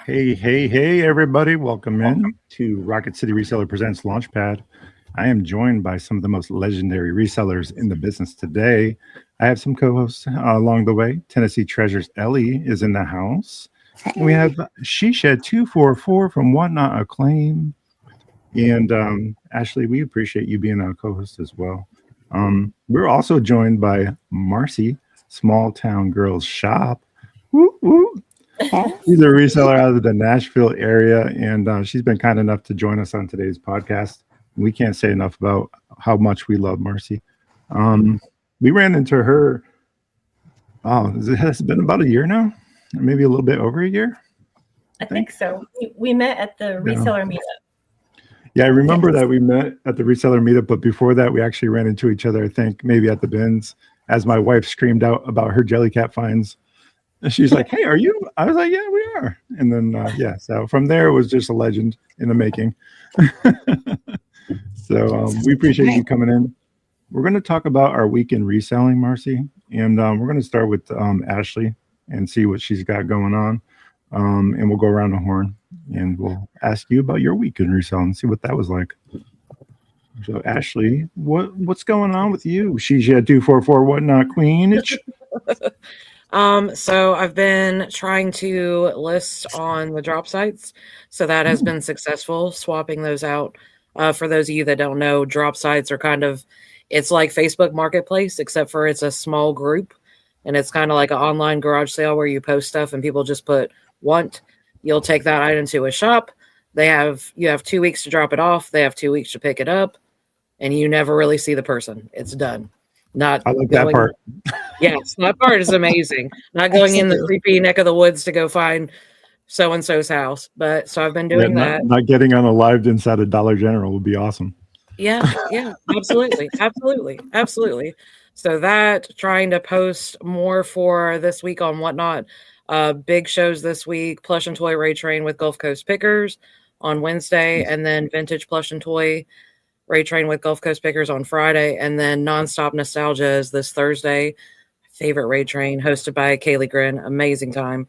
Hey, everybody. Welcome in to Rocket City Reseller Presents Launchpad. I am joined by some of the most legendary resellers in the business today. I have some co-hosts along the way. Tennessee Treasures Ellie is in the house. And we have She Shed244 from Whatnot Acclaim. And Ashley, we appreciate you being our co-host as well. We're also joined by Marcy, Small Town Girls Shop. Woo, woo. She's a reseller out of the Nashville area, and she's been kind enough to join us on today's podcast. We can't say enough about how much we love Marcy. We ran into her, it has been about a year now, maybe a little bit over a year. I think so. We met at the reseller meetup. Yeah, I remember that we met at the reseller meetup, but before that, we actually ran into each other, I think, maybe at the bins, as my wife screamed out about her Jellycat finds. She's like, "Hey, are you?" I was like, "Yeah, we are." And then, so from there, it was just a legend in the making. So we appreciate you coming in. We're going to talk about our week in reselling, Marcy, and we're going to start with Ashley and see what she's got going on. And we'll go around the horn, and we'll ask you about your week in reselling and see what that was like. So, Ashley, what's going on with you? She244 Whatnot Queen. So I've been trying to list on the drop sites. So that has been successful, swapping those out. For those of you that don't know, drop sites are it's like Facebook Marketplace, except for it's a small group. And it's kind of like an online garage sale where you post stuff and people just put want. You'll take that item to a shop. You have 2 weeks to drop it off. They have 2 weeks to pick it up. And you never really see the person. It's done. I like that part. Yes, that part is amazing. Not going in the creepy neck of the woods to go find so-and-so's house. But so I've been doing that. Not getting on a live inside a Dollar General would be awesome. Yeah, absolutely. So trying to post more for this week on Whatnot. Big shows this week, Plush and Toy Raid Train with Gulf Coast Pickers on Wednesday, and then Vintage Plush and Toy Raid Train with Gulf Coast Pickers on Friday, and then Nonstop Nostalgia is this Thursday. Favorite raid train hosted by Kaylee Grin. Amazing time.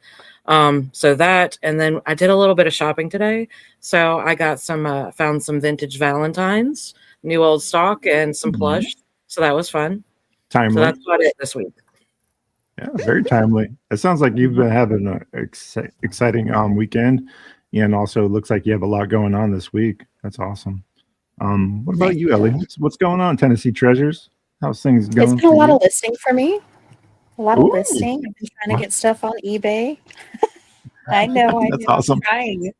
So that, and then I did a little bit of shopping today. So I got found some vintage Valentines, new old stock, and some plush. So that was fun. Timely. So that's about it this week. Yeah, very timely. It sounds like you've been having an exciting weekend, and also looks like you have a lot going on this week. That's awesome. What about you, Ellie? What's going on, Tennessee Treasures? How's things going? It's been a lot of listing for me. A lot of listing. I've been trying to get stuff on eBay. I know. That's awesome. Trying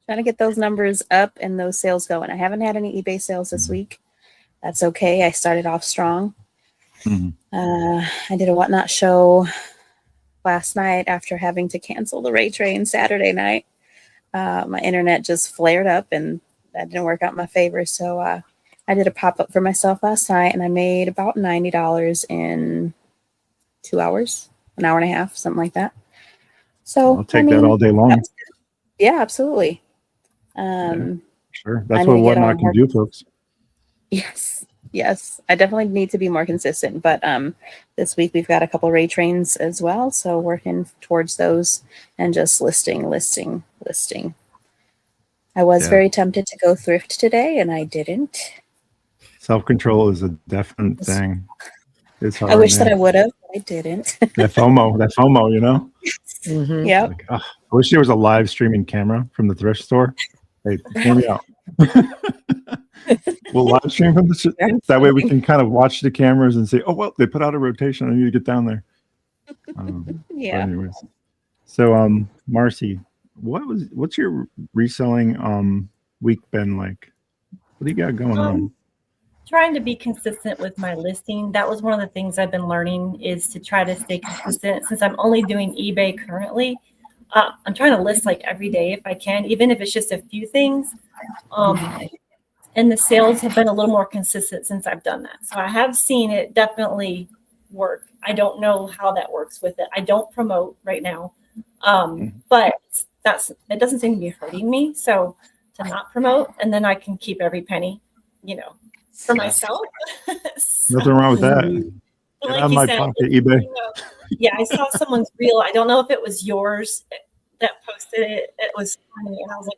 to get those numbers up and those sales going. I haven't had any eBay sales this week. That's okay. I started off strong. I did a Whatnot show last night after having to cancel the raid train Saturday night. My internet just flared up and that didn't work out in my favor. So I did a pop-up for myself last night and I made about $90 in 2 hours, an hour and a half, something like that. So I'll take that all day long. Yeah, absolutely. Sure. That's what Whatnot can do, folks. Yes. I definitely need to be more consistent. But this week we've got a couple raid trains as well. So working towards those and just listing. I was very tempted to go thrift today, and I didn't. Self-control is a definite thing. It's hard. I wish that I would have, but I didn't. that FOMO, you know? Yeah. Like, I wish there was a live streaming camera from the thrift store. Hey, hear me out. We'll live stream from the that way we can kind of watch the cameras and say, oh, well, they put out a rotation. I need to get down there. Anyways. So, Marcy, what's your reselling week been like? What do you got going on? Trying to be consistent with my listing. That was one of the things I've been learning is to try to stay consistent. Since I'm only doing eBay currently, I'm trying to list like every day if I can, even if it's just a few things. And the sales have been a little more consistent since I've done that. So I have seen it definitely work. I don't know how that works with it. I don't promote right now, but it doesn't seem to be hurting me. So to not promote, and then I can keep every penny, for myself. Nothing wrong with that. Like on my pocket, eBay. Yeah, I saw someone's reel. I don't know if it was yours, that posted it. It was funny. And I was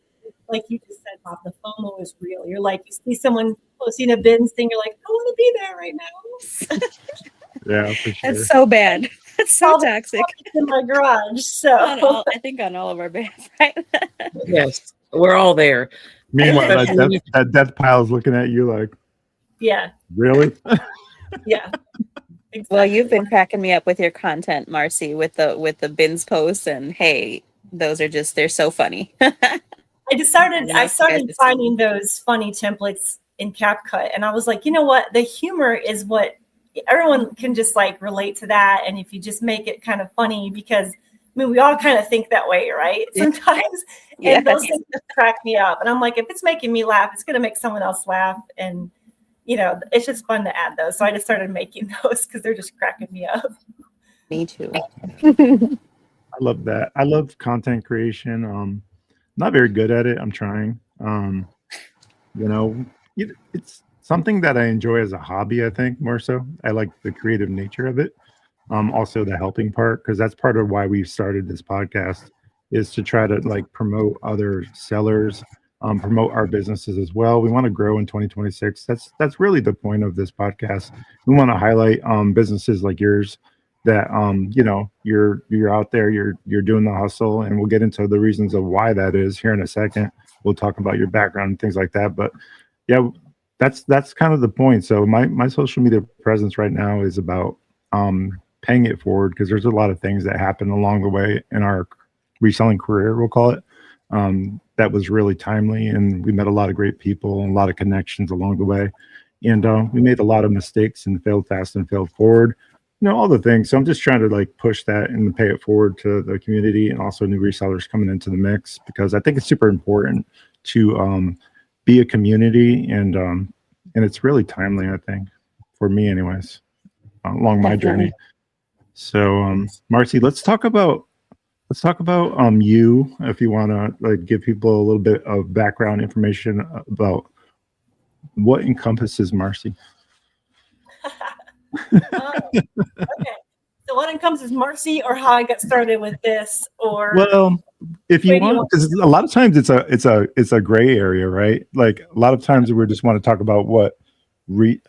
like you just said, Bob, the FOMO is real. You're like, you see someone posting a bins thing, you're like, I want to be there right now. Yeah, for sure. That's so bad. That's so toxic. In my garage. So I think on all of our bands, right? Yes, we're all there. Meanwhile, that death pile is looking at you like, yeah, really? yeah. Exactly. Well, you've been cracking me up with your content, Marcy, with the bins posts, and hey, those are just, they're so funny. I started finding those funny templates in CapCut, and I was like, you know what? The humor is what everyone can just like relate to that. And if you just make it kind of funny, because I mean, we all kind of think that way, right? Sometimes, and those things just crack me up. And I'm like, if it's making me laugh, it's going to make someone else laugh. And, you know, it's just fun to add those. So I just started making those because they're just cracking me up. Me too. I love that. I love content creation. Not very good at it. I'm trying. You know, it's something that I enjoy as a hobby, I think, more so. I like the creative nature of it. Also the helping part, because that's part of why we've started this podcast, is to try to like promote other sellers, promote our businesses as well. We want to grow in 2026. That's really the point of this podcast. We want to highlight businesses like yours that you know, you're out there, you're doing the hustle, and we'll get into the reasons of why that is here in a second. We'll talk about your background and things like that. But yeah, that's kind of the point. So my social media presence right now is about paying it forward, because there's a lot of things that happen along the way in our reselling career, we'll call it, that was really timely, and we met a lot of great people and a lot of connections along the way, and we made a lot of mistakes and failed fast and failed forward, you know, all the things. So I'm just trying to like push that and pay it forward to the community, and also new resellers coming into the mix, because I think it's super important to be a community, and it's really timely, I think, for me anyways, along my journey. So Marcy, let's talk about you, if you want to like give people a little bit of background information about what encompasses Marcy. Okay. So what encompasses Marcy, or how I got started with this, or well, if you want, because a lot of times it's a gray area, right? Like a lot of times we just want to talk about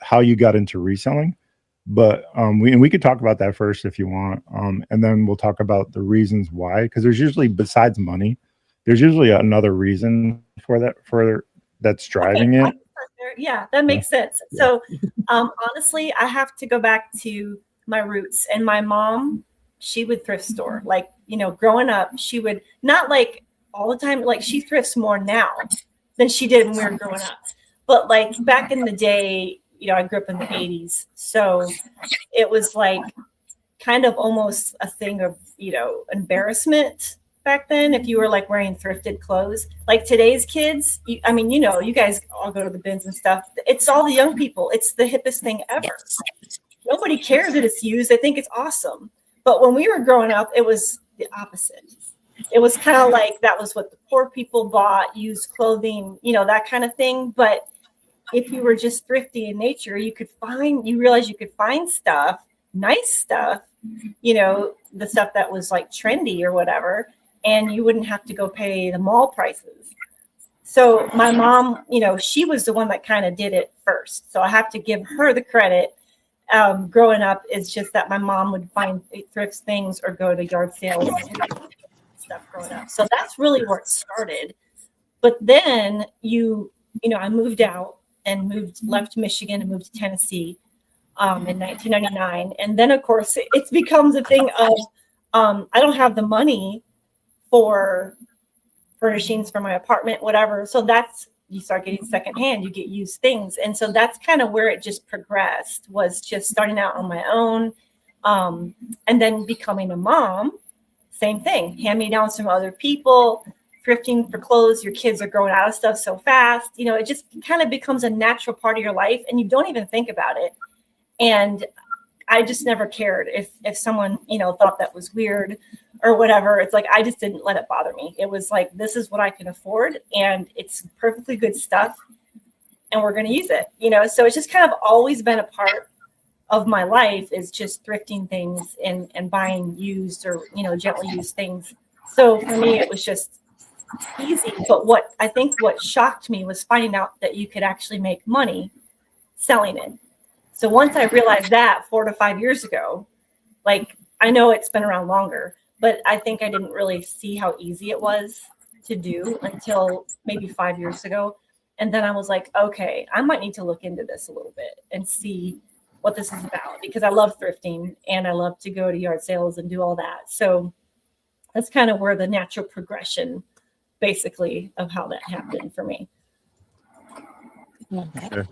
how you got into reselling. But we could talk about that first if you want, and then we'll talk about the reasons why, because there's usually, besides money, there's usually another reason that's driving it. Yeah, that makes sense. So honestly, I have to go back to my roots. And my mom, she would thrift store. Like, you know, growing up, she would not like all the time, like she thrifts more now than she did when we were growing up. But like back in the day, you know, I grew up in the 80s. So it was like kind of almost a thing of, you know, embarrassment back then if you were like wearing thrifted clothes. Like today's kids, I mean, you know, you guys all go to the bins and stuff. It's all the young people. It's the hippest thing ever. Nobody cares that it's used. They think it's awesome. But when we were growing up, it was the opposite. It was kind of like that was what the poor people bought, used clothing, you know, that kind of thing. But if you were just thrifty in nature, you realize you could find stuff, nice stuff, you know, the stuff that was like trendy or whatever, and you wouldn't have to go pay the mall prices. So my mom, you know, she was the one that kind of did it first. So I have to give her the credit. Growing up, it's just that my mom would find thrift things or go to yard sales and stuff growing up. So that's really where it started. But then I moved out and left Michigan and moved to Tennessee in 1999. And then, of course, it becomes a thing of I don't have the money for furnishings for my apartment, whatever. So you start getting secondhand, you get used things. And so that's kind of where it just progressed, was just starting out on my own, and then becoming a mom. Same thing, hand me down from other people, thrifting for clothes. Your kids are growing out of stuff so fast. You know, it just kind of becomes a natural part of your life and you don't even think about it. And I just never cared if someone, you know, thought that was weird or whatever. It's like, I just didn't let it bother me. It was like, this is what I can afford and it's perfectly good stuff and we're going to use it, you know? So it's just kind of always been a part of my life, is just thrifting things and buying used or, you know, gently used things So for me, it was just easy. But what shocked me was finding out that you could actually make money selling it. So once I realized that 4 to 5 years ago, like, I know it's been around longer, but I think I didn't really see how easy it was to do until maybe 5 years ago. And then I was like, okay, I might need to look into this a little bit and see what this is about, because I love thrifting and I love to go to yard sales and do all that. So that's kind of where the natural progression, basically, of how that happened for me. Okay.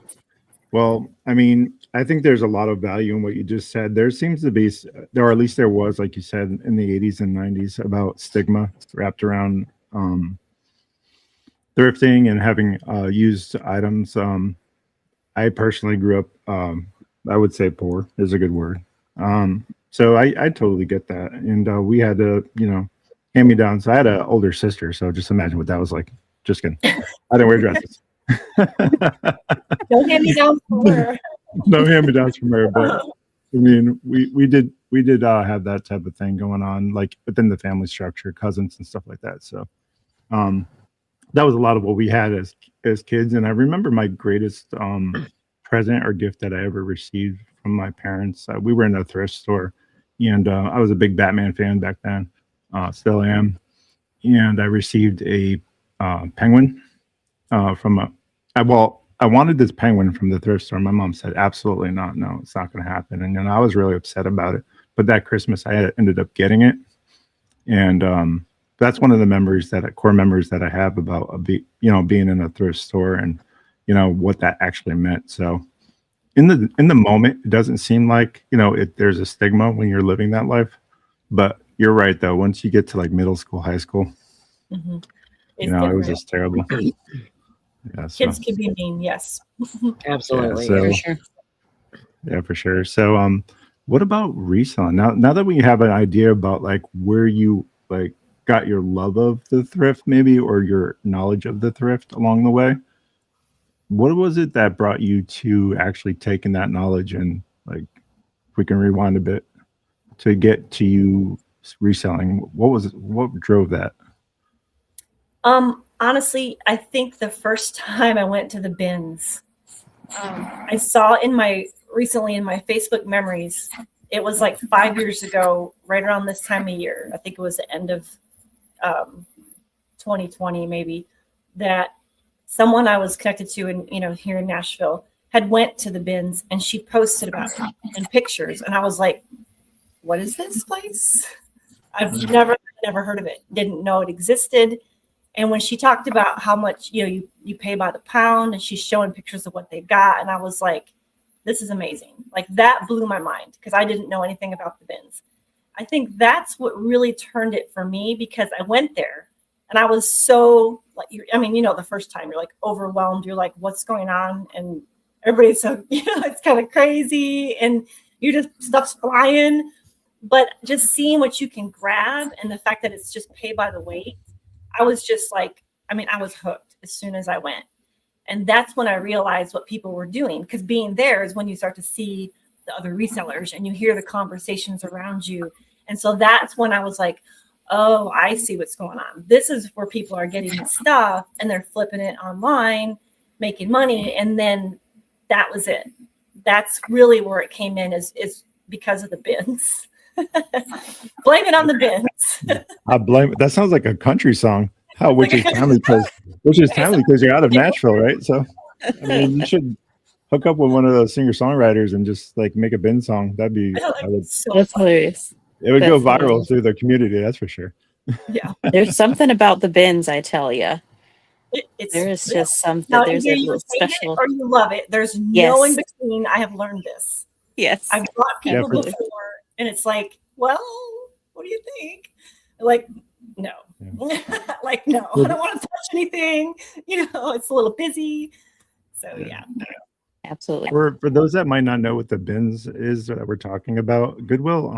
Well, I mean, I think there's a lot of value in what you just said. There seems to be, or at least there was, like you said, in the 80s and 90s, about stigma wrapped around thrifting and having used items. I personally grew up, I would say poor is a good word. So I totally get that. And we had to, hand me down. So I had an older sister. So just imagine what that was like. Just kidding. I didn't wear dresses. Don't hand me down from her. No hand me downs from her, but I mean, we did have that type of thing going on, like within the family structure, cousins and stuff like that. So that was a lot of what we had as kids. And I remember my greatest present or gift that I ever received from my parents. We were in a thrift store, and I was a big Batman fan back then, still am. And I received a penguin from I wanted this penguin from the thrift store. My mom said, absolutely not. No, it's not going to happen. And I was really upset about it. But that Christmas, I ended up getting it. And that's one of the core memories that I have about, being in a thrift store and, what that actually meant. So in the moment, it doesn't seem like, there's a stigma when you're living that life. But you're right, though. Once you get to like middle school, high school, it was just terrible. Yeah, kids can be mean, yes. Absolutely. Yeah, for sure. Yeah, for sure. So what about reselling? Now that we have an idea about like where you like got your love of the thrift, maybe, or your knowledge of the thrift along the way, what was it that brought you to actually taking that knowledge and, like, if we can rewind a bit, to get to you reselling? What drove that? Honestly, I think the first time I went to the bins, I saw recently in my Facebook memories, it was like 5 years ago, right around this time of year. I think it was the end of 2020, maybe, that someone I was connected to here in Nashville had went to the bins, and she posted about it in pictures. And I was like, what is this place? I've never heard of it. Didn't know it existed. And when she talked about how much, you pay by the pound, and she's showing pictures of what they got, and I was like, this is amazing. Like, that blew my mind, because I didn't know anything about the bins. I think that's what really turned it for me, because I went there and I was so like, the first time you're like overwhelmed. You're like, what's going on? And everybody's so, it's kind of crazy, and stuff's flying. But just seeing what you can grab, and the fact that it's just pay by the weight, I was just like, I was hooked as soon as I went. And that's when I realized what people were doing, because being there is when you start to see the other resellers and you hear the conversations around you. And so that's when I was like, oh, I see what's going on. This is where people are getting the stuff and they're flipping it online, making money. And then that was it. That's really where it came in, is because of the bins. Blame it on the bins. I blame it. That sounds like a country song. Which is timely because you're out of Nashville, right? So you should hook up with one of those singer-songwriters and just like make a bin song. That's hilarious. It would go viral through the community, that's for sure. Yeah. There's something about the bins, I tell you. There is just something. Now, there's a little special. Or you love it. There's no in between. I have learned this. Yes. I've brought people before, and it's like, well, what do you think? Like, no. Like, no, I don't want to touch anything. It's a little busy. So yeah. Absolutely. For those that might not know what the bins is that we're talking about, Goodwill,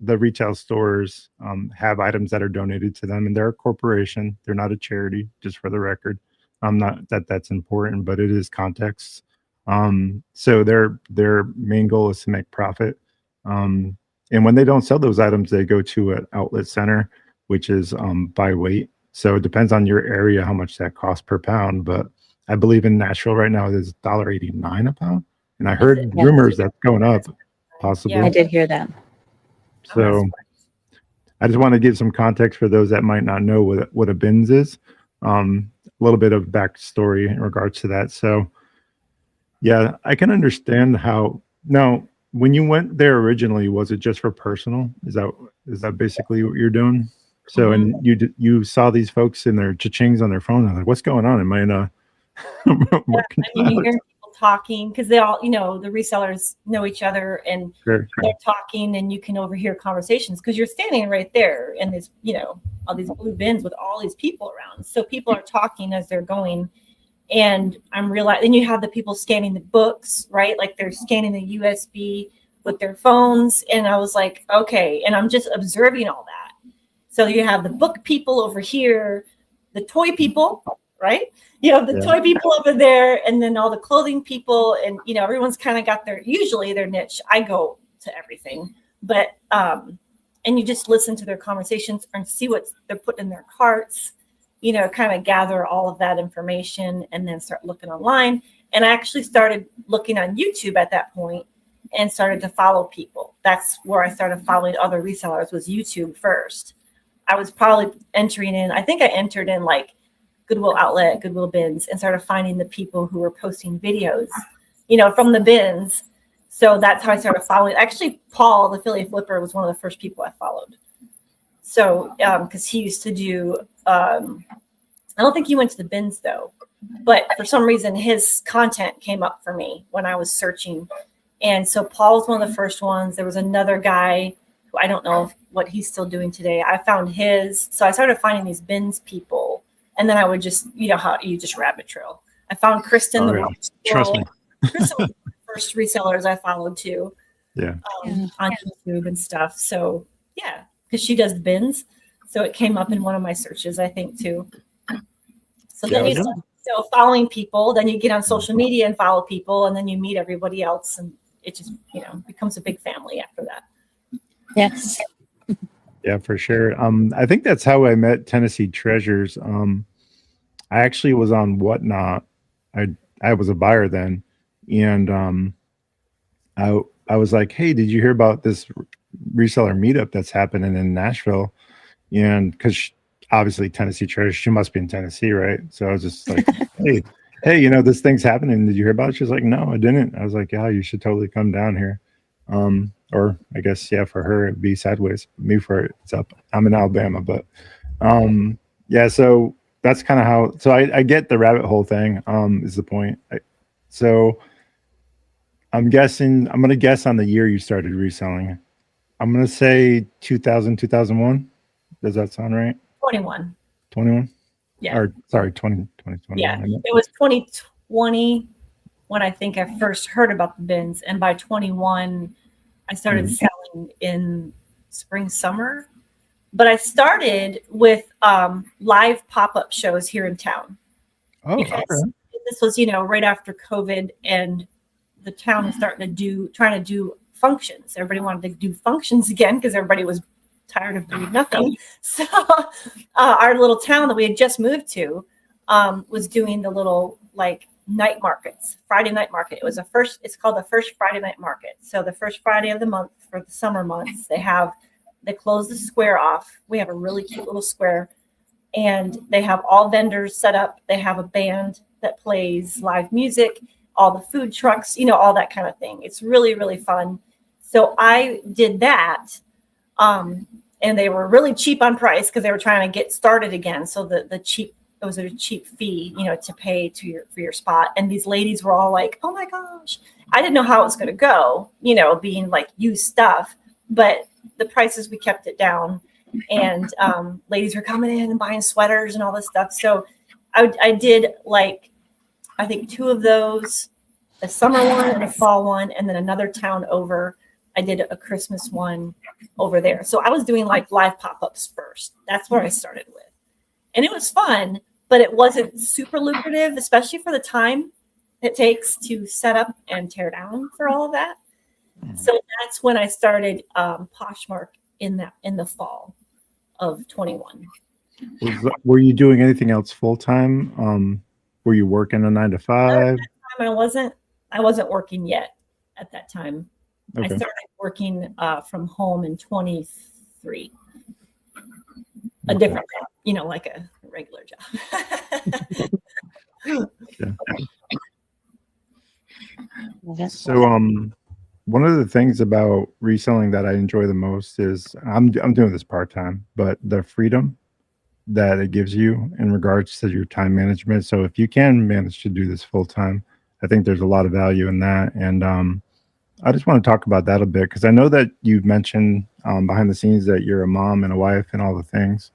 the retail stores have items that are donated to them, and they're a corporation. They're not a charity, just for the record. Not that that's important, but it is context. So their main goal is to make profit. And when they don't sell those items, they go to an outlet center which is by weight. So it depends on your area how much that costs per pound. But I believe in Nashville right now it is $1.89 a pound, and I heard rumors that's going up, possibly. I did hear that. So I just want to give some context for those that might not know what a bins is. A little bit of backstory in regards to that. So yeah, I can understand how. Now, when you went there originally, was it just for personal? Is that basically what you're doing? So, and you saw these folks in their cha-chings on their phone. I'm like, what's going on? Am I in a you hear people talking because they all, the resellers know each other and they're talking, and you can overhear conversations because you're standing right there in this, all these blue bins with all these people around. So people are talking as they're going. And I'm realizing, then you have the people scanning the books, right? Like they're scanning the USB with their phones. And I was like, okay. And I'm just observing all that. So you have the book people over here, the toy people, right? You have the toy people over there, and then all the clothing people. And, everyone's kind of got usually their niche. I go to everything, but, and you just listen to their conversations and see what they're putting in their carts. Kind of gather all of that information and then start looking online. And I actually started looking on YouTube at that point and started to follow people. That's where I started following other resellers, was YouTube first. I was probably I think I entered in like Goodwill Outlet, Goodwill Bins, and started finding the people who were posting videos, from the bins. So that's how I started following. Actually, Paul, the Philly Flipper, was one of the first people I followed. So, because he used to do, I don't think he went to the bins though, but for some reason his content came up for me when I was searching. And so Paul was one of the first ones. There was another guy who I don't know what he's still doing today. I found his. So I started finding these bins people, and then I would just, how you just rabbit trail. I found Kristen. Trust me. Kristen was one of the first resellers I followed too. Yeah. On YouTube and stuff. So yeah, because she does bins. So it came up in one of my searches, I think, too. So then so following people, then you get on social media and follow people, and then you meet everybody else, and it just, becomes a big family after that. Yes. Yeah, for sure. I think that's how I met Tennessee Treasures. I actually was on Whatnot. I was a buyer then, and I was like, hey, did you hear about this reseller meetup that's happening in Nashville? And because obviously Tennessee Treasure, she must be in Tennessee, right? So I was just like, hey, this thing's happening. Did you hear about it? She was like, no, I didn't. I was like, yeah, you should totally come down here. Or I guess, yeah, for her it'd be sideways. Me for it's up. I'm in Alabama, but yeah. So that's kind of how. So I get the rabbit hole thing. Is the point. So I'm going to guess on the year you started reselling. I'm going to say 2000, 2001. Does that sound right? 21. 21? Yeah. Or sorry, 2021. Yeah. It was 2020 when I think I first heard about the bins. And by 21, I started selling in spring, summer. But I started with live pop-up shows here in town. Oh, because this was, right after COVID, and the town was trying to do functions. Everybody wanted to do functions again because everybody was tired of doing nothing. So our little town that we had just moved to was doing the little night markets, Friday night market. It's called the first Friday night market. So the first Friday of the month for the summer months, they close the square off. We have a really cute little square, and they have all vendors set up. They have a band that plays live music, all the food trucks, all that kind of thing. It's really, really fun. So I did that. And they were really cheap on price because they were trying to get started again. So it was a cheap fee, to pay for your spot. And these ladies were all like, oh my gosh, I didn't know how it was going to go, being like used stuff, but the prices, we kept it down, and ladies were coming in and buying sweaters and all this stuff. So I did I think 2 of those, a summer one and a fall one, and then another town over. I did a Christmas one over there. So I was doing live pop-ups first. That's where I started with. And it was fun, but it wasn't super lucrative, especially for the time it takes to set up and tear down for all of that. So that's when I started Poshmark in the fall of 21. Were you doing anything else full time? Were you working a 9 to 5? I wasn't working yet at that time. Okay. I started working from home in 23. A different job, like a regular job. Yeah. So one of the things about reselling that I enjoy the most is I'm doing this part-time, but the freedom that it gives you in regards to your time management. So if you can manage to do this full-time, I think there's a lot of value in that. And I just want to talk about that a bit, because I know that you've mentioned behind the scenes that you're a mom and a wife and all the things.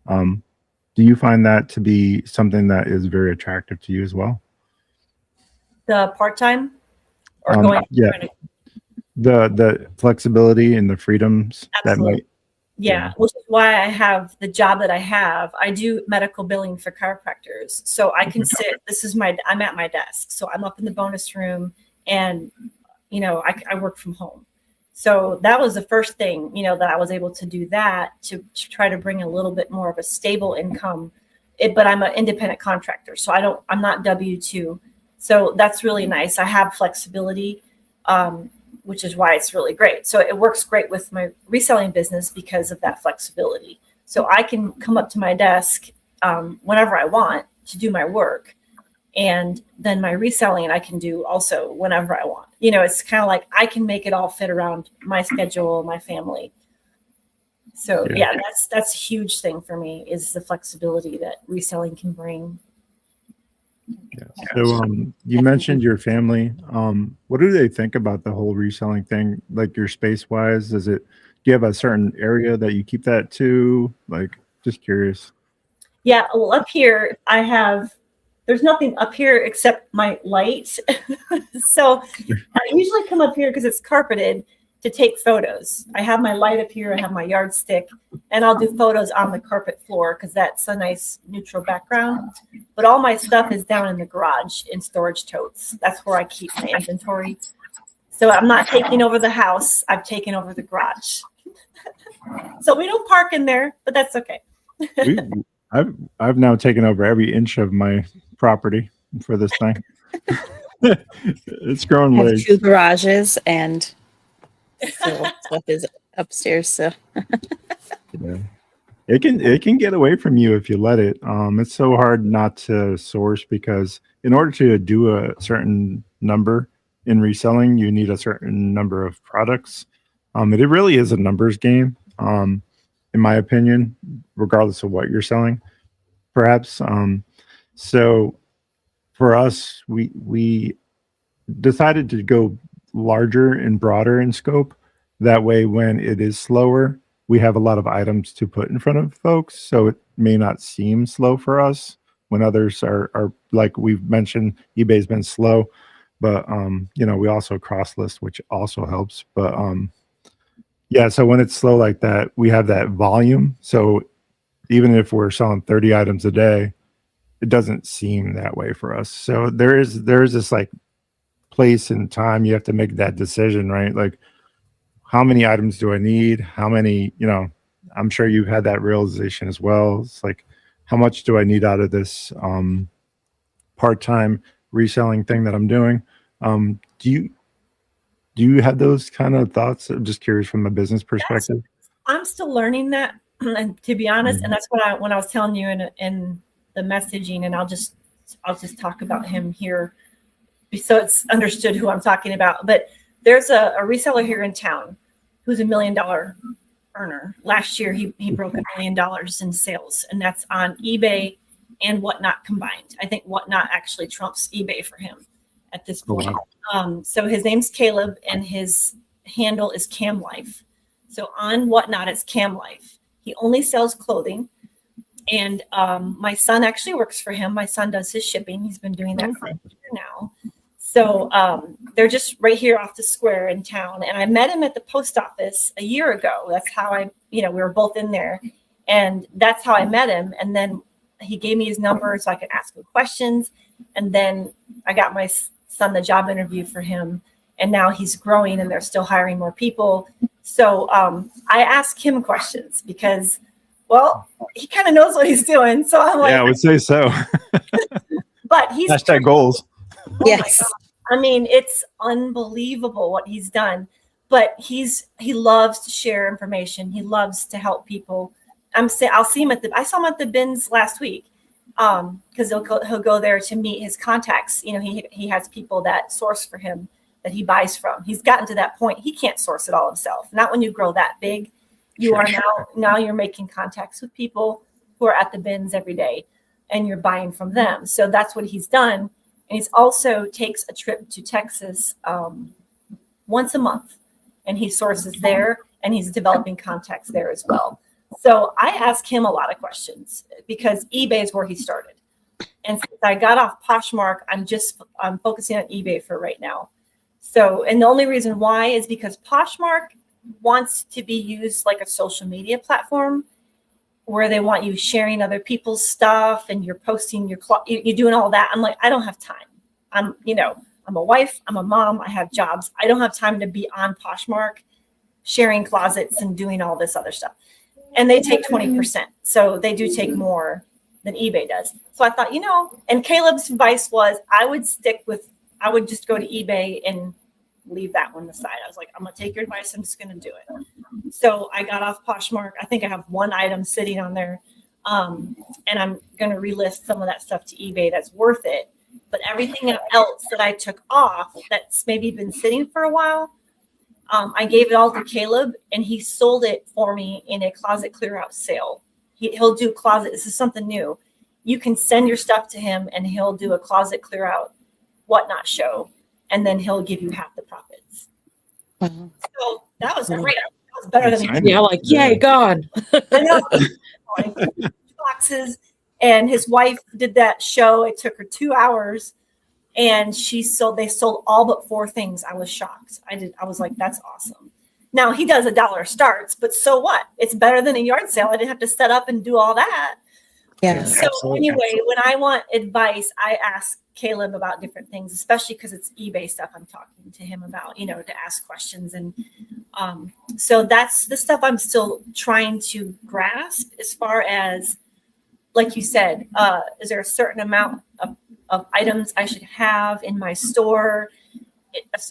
Do you find that to be something that is very attractive to you as well? The part-time or going? Yeah. The flexibility and the freedoms. Absolutely. That might. Yeah, which is why I have the job that I have. I do medical billing for chiropractors. So I can sit, I'm at my desk. So I'm up in the bonus room and, I work from home. So that was the first thing, that I was able to do that to try to bring a little bit more of a stable income. But I'm an independent contractor. So I'm not W-2. So that's really nice. I have flexibility, which is why it's really great. So it works great with my reselling business because of that flexibility. So I can come up to my desk whenever I want to do my work. And then my reselling I can do also whenever I want. It's kind of like I can make it all fit around my schedule, my family. So yeah, that's a huge thing for me, is the flexibility that reselling can bring. Yeah. So you mentioned your family. What do they think about the whole reselling thing? Like your space wise, do you have a certain area that you keep that to? Like, just curious. Yeah, well, up here there's nothing up here except my light. So I usually come up here because it's carpeted to take photos. I have my light up here, I have my yardstick, and I'll do photos on the carpet floor because that's a nice neutral background. But all my stuff is down in the garage in storage totes. That's where I keep my inventory. So I'm not taking over the house, I've taken over the garage. So we don't park in there, but that's okay. I've now taken over every inch of my property for this thing. It's growing I have legs. 2 garages and so stuff is upstairs. So Yeah. It can get away from you if you let it. It's so hard not to source, because in order to do a certain number in reselling, you need a certain number of products. It really is a numbers game, in my opinion, regardless of what you're selling, perhaps. So for us, we decided to go larger and broader in scope. That way, when it is slower, we have a lot of items to put in front of folks. So it may not seem slow for us when others are like we've mentioned, eBay's been slow, but we also cross list, which also helps. But yeah, so when it's slow like that, we have that volume. So even if we're selling 30 items a day, it doesn't seem that way for us. So there is this like place and time you have to make that decision, right? Like, how many items do I need? How many, I'm sure you've had that realization as well. It's like, how much do I need out of this part-time reselling thing that I'm doing? Do you have those kind of thoughts? I'm just curious from a business perspective. I'm still learning that, and to be honest, and that's what when I was telling you in the messaging, and I'll just talk about him here so it's understood who I'm talking about. But there's a reseller here in town who's $1 million earner. Last year, he broke $1 million in sales, and that's on eBay and Whatnot combined. I think Whatnot actually trumps eBay for him at this point. Wow. So his name's Caleb, and his handle is Cam Life. So on Whatnot, it's Cam Life. He only sells clothing. And my son actually works for him. My son does his shipping. He's been doing that for a year now. So they're just right here off the square in town. And I met him at the post office a year ago. That's how we were both in there. And that's how I met him. And then he gave me his number so I could ask him questions. And then I got my son the job interview for him. And now he's growing and they're still hiring more people. So I ask him questions because Well, he kind of knows what he's doing. So I'm like, yeah, I would say so. but he's Hashtag goals. Oh my Yes. God. I mean, it's unbelievable what he's done. But he loves to share information. He loves to help people. I'll see him I saw him at the bins last week. Because he'll go there to meet his contacts. You know, he has people that source for him that he buys from. He's gotten to that point. He can't source it all himself. Not when you grow that big. You are now you're making contacts with people who are at the bins every day and you're buying from them. So that's what he's done. And he's also takes a trip to Texas once a month and he sources there and he's developing contacts there as well. So I ask him a lot of questions because eBay is where he started. And since I got off Poshmark, I'm focusing on eBay for right now. So, and the only reason why is because Poshmark wants to be used like a social media platform where they want you sharing other people's stuff and you're posting you're doing all that. I'm like, I don't have time. I'm a wife, I'm a mom, I have jobs. I don't have time to be on Poshmark sharing closets and doing all this other stuff. And they take 20%. So they do take more than eBay does. So I thought, and Caleb's advice was I would just go to eBay and leave that one aside. I was like, I'm going to take your advice. I'm just going to do it. So I got off Poshmark. I think I have one item sitting on there. And I'm going to relist some of that stuff to eBay that's worth it. But everything else that I took off that's maybe been sitting for a while, I gave it all to Caleb and he sold it for me in a closet clear out sale. He'll do closet. This is something new. You can send your stuff to him and he'll do a closet clear out whatnot show. And then he'll give you half the profits. Wow. So that was great. That was better than yay, gone. I know. Boxes. And his wife did that show. It took her 2 hours. And they sold all but 4 things. I was shocked. I was like, that's awesome. Now he does $1 starts, but so what? It's better than a yard sale. I didn't have to set up and do all that. Yeah. So anyway, when I want advice, I ask Caleb about different things, especially because it's eBay stuff I'm talking to him about, to ask questions. And so that's the stuff I'm still trying to grasp as far as, like you said, is there a certain amount of items I should have in my store?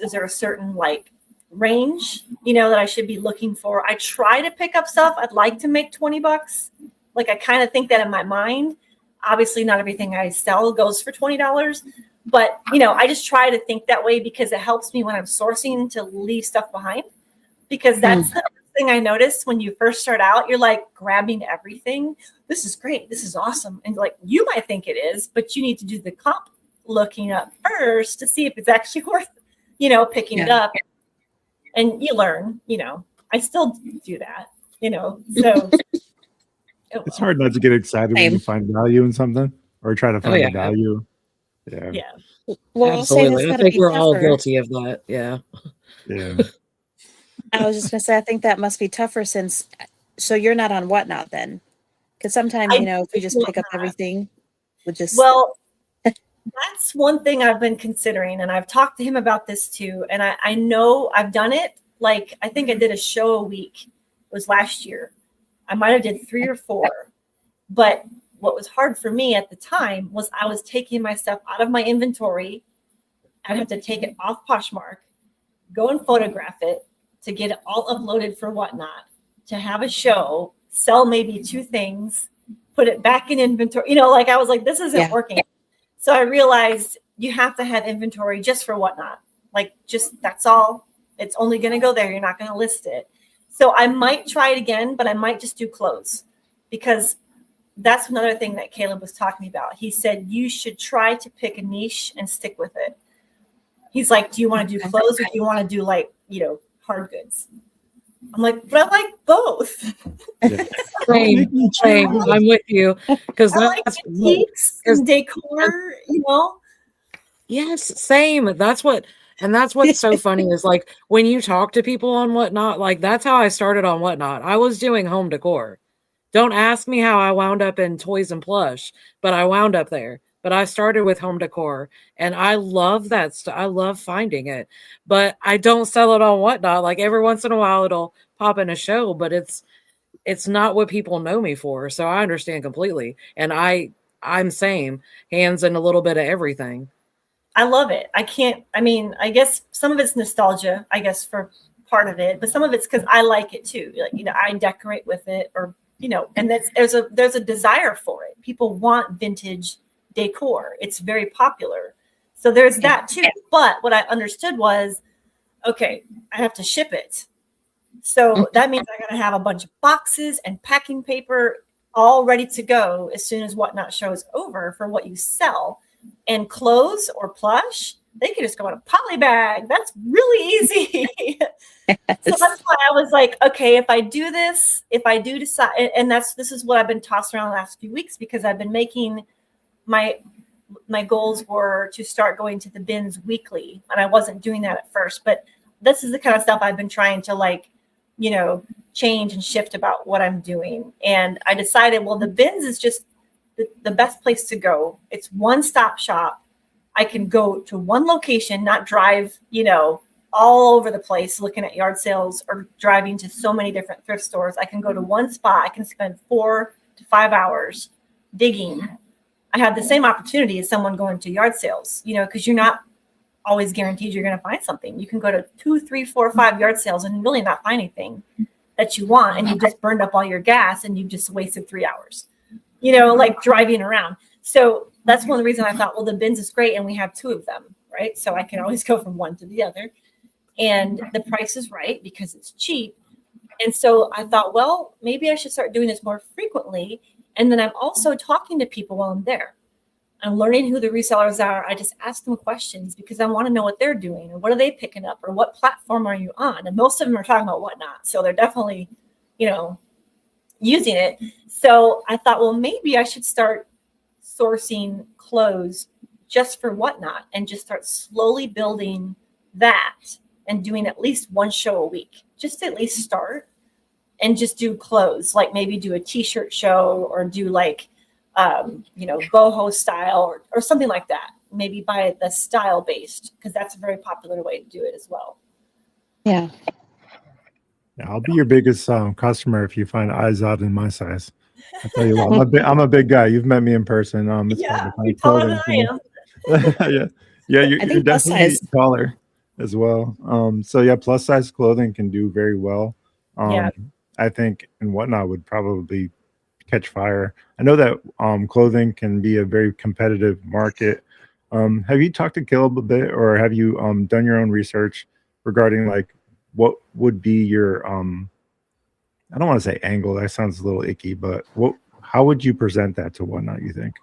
Is there a certain range, that I should be looking for? I try to pick up stuff. I'd like to make $20. I kind of think that in my mind. Obviously not everything I sell goes for $20, but I just try to think that way because it helps me when I'm sourcing to leave stuff behind, because that's the thing I noticed when you first start out. You're grabbing everything. This is great. This is awesome. And you might think it is, but you need to do the comp looking up first to see if it's actually worth, picking it up. And you learn, I still do that, so. It's hard not to get excited when you find value in something or try to find the value. Yeah. Well, absolutely. I think we're all guilty of that. Yeah. Yeah. I was just going to say, I think that must be tougher so you're not on Whatnot then. Because sometimes, if we just pick up everything, Well, that's one thing I've been considering. And I've talked to him about this too. And I know I've done it. I think I did a show a week. It was last year. I might have did 3 or 4, but what was hard for me at the time was I was taking my stuff out of my inventory. I'd have to take it off Poshmark, go and photograph it to get it all uploaded for Whatnot, to have a show, sell maybe 2 things, put it back in inventory. I was like, this isn't working. So I realized you have to have inventory just for Whatnot. That's all. It's only going to go there. You're not going to list it. So I might try it again, but I might just do clothes, because that's another thing that Caleb was talking about. He said, you should try to pick a niche and stick with it. He's like, do you want to do clothes or do you want to do hard goods? I'm like, but I like both. Same. I'm with you. Because that's antiques and decor, Yes, same. That's what's so funny is when you talk to people on Whatnot, that's how I started on Whatnot. I was doing home decor. Don't ask me how I wound up in toys and plush, but I wound up there. But I started with home decor and I love that stuff. I love finding it, but I don't sell it on Whatnot. Every once in a while it'll pop in a show, but it's it's not what people know me for. So I understand completely. And I'm same, hands in a little bit of everything. I love it. I guess some of it's nostalgia, I guess, for part of it, but some of it's because I like it too. Like, I decorate with it, or, and there's a desire for it. People want vintage decor. It's very popular. So there's that too. But what I understood was, okay, I have to ship it. So that means I got to have a bunch of boxes and packing paper all ready to go as soon as Whatnot show is over for what you sell. And clothes or plush, they can just go in a poly bag. That's really easy. So that's why I was like, okay, if I do decide, and this is what I've been tossed around the last few weeks, because I've been making my goals were to start going to the bins weekly. And I wasn't doing that at first, but this is the kind of stuff I've been trying to change and shift about what I'm doing. And I decided, well, the bins is just the best place to go. It's one-stop shop. I can go to one location, not drive, all over the place looking at yard sales or driving to so many different thrift stores. I can go to one spot. I can spend 4 to 5 hours digging. I have the same opportunity as someone going to yard sales, because you're not always guaranteed you're going to find something. You can go to 2, 3, 4, 5 yard sales and really not find anything that you want. And you just burned up all your gas and you just wasted 3 hours, driving around. So that's one of the reasons I thought, well, the bins is great. And we have 2 of them, right? So I can always go from one to the other. And the price is right because it's cheap. And so I thought, well, maybe I should start doing this more frequently. And then I'm also talking to people while I'm there. I'm learning who the resellers are. I just ask them questions because I want to know what they're doing and what are they picking up or what platform are you on? And most of them are talking about Whatnot. So they're definitely, using it. So I thought, well, maybe I should start sourcing clothes just for Whatnot and just start slowly building that and doing at least one show a week, just to at least start and just do clothes, like maybe do a t-shirt show or do boho style or something like that. Maybe buy the style based, because that's a very popular way to do it as well. Yeah. Yeah, I'll be your biggest customer if you find eyes out in my size. I tell you what, I'm a big guy. You've met me in person. It's Yeah, fun you're to taller than I am. yeah, you're definitely taller as well. So yeah, plus size clothing can do very well. I think and Whatnot would probably catch fire. I know that clothing can be a very competitive market. Have you talked to Caleb a bit, or have you done your own research regarding what would be your I don't want to say angle, that sounds a little icky, but how would you present that to Whatnot, you think?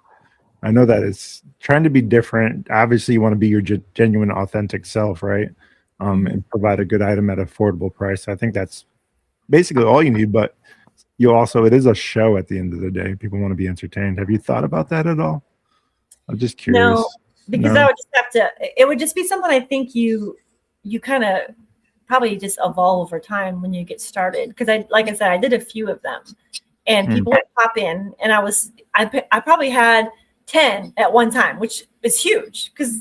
I know that it's trying to be different. Obviously you want to be your genuine authentic self, right? And provide a good item at an affordable price. I think that's basically all you need, but it is a show at the end of the day. People want to be entertained. Have you thought about that at all? I'm just curious. No, because I would just have to, it would just be something I think you kind of probably just evolve over time when you get started. Because like I said, I did a few of them and people would pop in and I probably had 10 at one time, which is huge because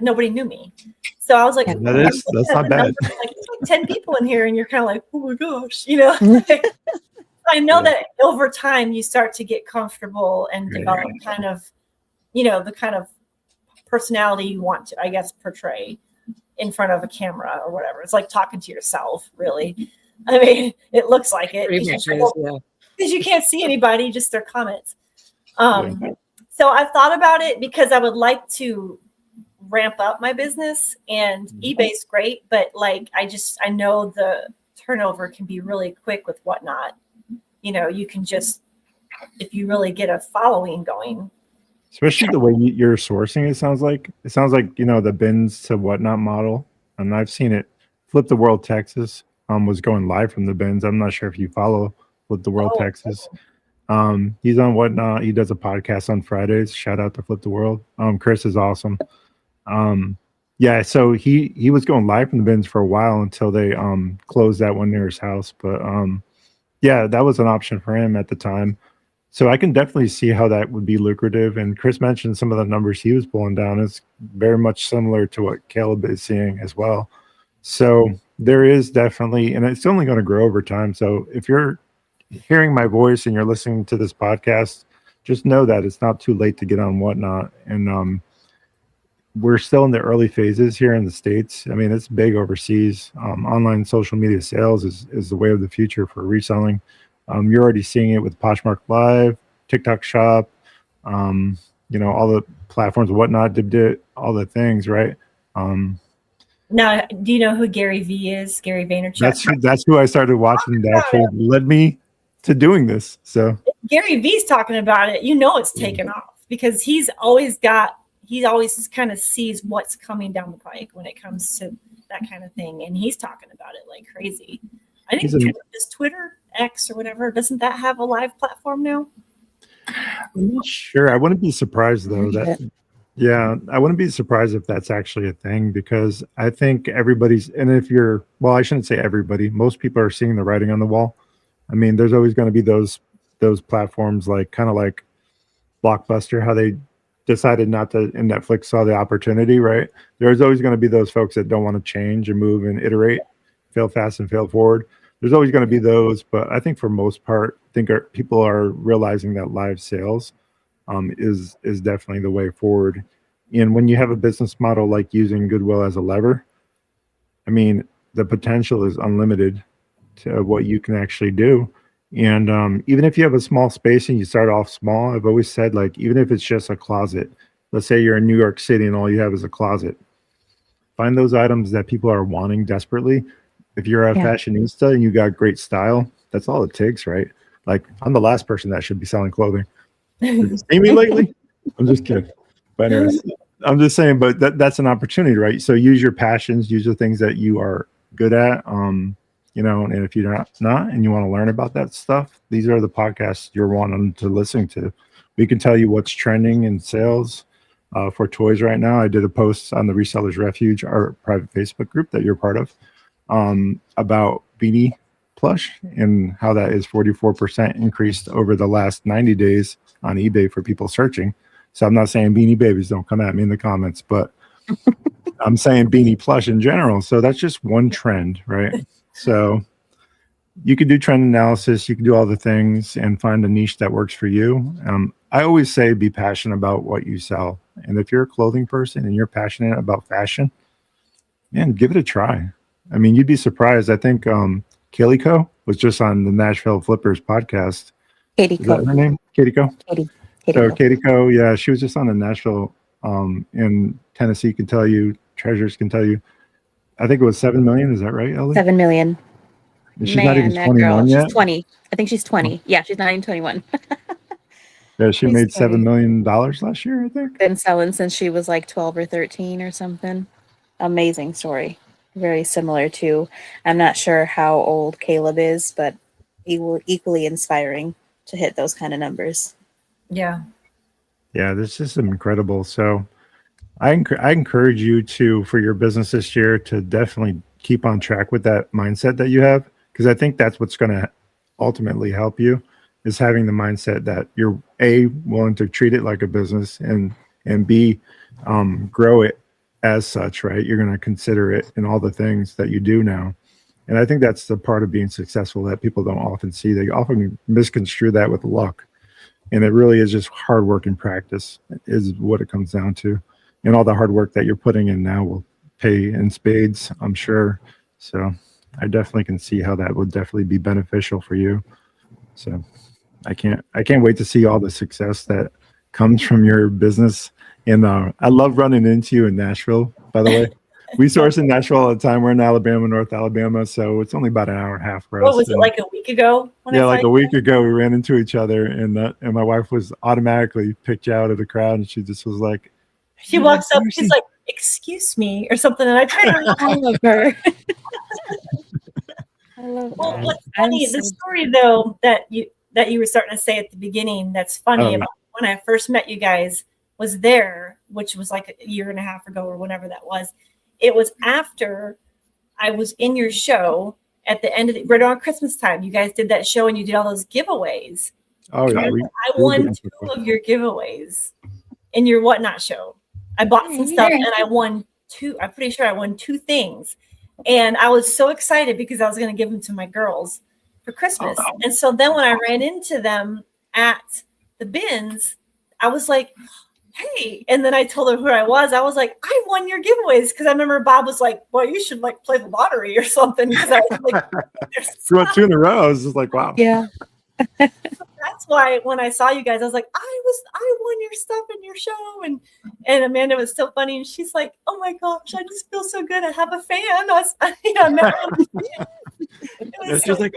nobody knew me. So I was like, that's not bad. It's like 10 people in here and you're kind of like, oh my gosh, I know that over time you start to get comfortable and develop kind of, the kind of personality you want to, I guess, portray in front of a camera or whatever. It's like talking to yourself, really. I mean, it looks like it because you can't see anybody, just their comments. So I've thought about it because I would like to ramp up my business, and eBay's great, but I know the turnover can be really quick with Whatnot. You can just, if you really get a following going. Especially the way you're sourcing, it sounds like the bins to Whatnot model. And I've seen it. Flip the World Texas was going live from the bins. I'm not sure if you follow Flip the World Texas. He's on Whatnot. He does a podcast on Fridays. Shout out to Flip the World. Chris is awesome. So he was going live from the bins for a while until they closed that one near his house. But that was an option for him at the time. So I can definitely see how that would be lucrative. And Chris mentioned some of the numbers he was pulling down is very much similar to what Caleb is seeing as well. So there is definitely, and it's only going to grow over time. So if you're hearing my voice and you're listening to this podcast, just know that it's not too late to get on Whatnot. And we're still in the early phases here in the States. I mean, it's big overseas. Online social media sales is the way of the future for reselling. You're already seeing it with Poshmark Live, TikTok Shop, all the platforms, Whatnot, did all the things, right? Now, do you know who Gary V is? Gary Vaynerchuk. That's who I started watching. That actually led me to doing this. So Gary V's talking about it. It's taken off because he's always kind of sees what's coming down the pike when it comes to that kind of thing, and he's talking about it like crazy. I think does Twitter X or whatever, doesn't that have a live platform now? I'm not sure. I wouldn't be surprised though I wouldn't be surprised if that's actually a thing, because I think everybody's, and I shouldn't say everybody, most people are seeing the writing on the wall. I mean, there's always going to be those platforms kind of like Blockbuster, how they decided not to, and Netflix saw the opportunity, right? There's always going to be those folks that don't want to change and move and iterate, fail fast and fail forward. There's always going to be those, but I think for most part, people are realizing that live sales is definitely the way forward. And when you have a business model like using Goodwill as a lever, I mean, the potential is unlimited to what you can actually do. And even if you have a small space and you start off small, I've always said, even if it's just a closet, let's say you're in New York City and all you have is a closet, find those items that people are wanting desperately. If you're a fashionista and you got great style, that's all it takes, right? I'm the last person that should be selling clothing. Have you seen me lately? I'm just kidding. But anyways, I'm just saying, but that's an opportunity, right? So use your passions, use the things that you are good at. And if you're not, and you want to learn about that stuff, these are the podcasts you're wanting to listen to. We can tell you what's trending in sales for toys right now. I did a post on the Resellers Refuge, our private Facebook group that you're part of, about Beanie Plush and how that is 44% increased over the last 90 days on eBay for people searching. So I'm not saying Beanie Babies, don't come at me in the comments, but I'm saying Beanie Plush in general. So that's just one trend, right? So you can do trend analysis, you can do all the things and find a niche that works for you. I always say be passionate about what you sell. And if you're a clothing person and you're passionate about fashion, man, give it a try. I mean, you'd be surprised. I think Kaylee Co was just on the Nashville Flippers podcast. Katie Is that her name? Katie Co? Katie Co, yeah, she was just on the Nashville in Tennessee can tell you, Treasures can tell you. I think it was 7 million. Is that right, Ellie? 7 million. She's not even 21 yet. She's 20. I think she's 20. Yeah, she's not even 21. Yeah, she made $7 million last year, I think. Been selling since she was 12 or 13 or something. Amazing story. Very similar to, I'm not sure how old Caleb is, but equally inspiring to hit those kind of numbers. Yeah. Yeah, this is incredible. So I encourage you for your business this year to definitely keep on track with that mindset that you have, because I think that's what's going to ultimately help you, is having the mindset that you're A, willing to treat it like a business, and B, grow it as such, right? You're going to consider it in all the things that you do now. And I think that's the part of being successful that people don't often see. They often misconstrue that with luck. And it really is just hard work and practice is what it comes down to. And all the hard work that you're putting in now will pay in spades, I'm sure. So I definitely can see how that would definitely be beneficial for you. So I can't wait to see all the success that comes from your business. And I love running into you in Nashville, by the way. We source in Nashville all the time. We're in Alabama, North Alabama, so it's only about an hour and a half for us. What was it, like a week ago? Yeah, like a week ago, we ran into each other, and my wife was automatically picked you out of the crowd, and she just was like, she walks up, she's like, "Excuse me," or something, and I try to. I love her. I love Well, her. what's funny, the story though that you were starting to say at the beginning, that's funny about when I first met you guys was there, which was like a year and a half ago or whenever that was. It was after I was in your show at the end of right around Christmas time. You guys did that show and you did all those giveaways. Oh yeah, I won 2 of your giveaways in your Whatnot show. I bought some stuff and I won 2. I'm pretty sure I won 2 things, and I was so excited because I was going to give them to my girls. for Christmas. And so then when I ran into them at the bins, I was like, hey. And then I told them who I was. I was like, I won your giveaways. Because I remember Bob was like, well, you should like play the lottery or something. Because I was like, you won 2 in a row. I was just like, wow. Yeah. That's why when I saw you guys, I was like, I won your stuff in your show. And Amanda was so funny. And she's like, oh my gosh, I just feel so good. I have a fan. I met one of the fans. It's just like,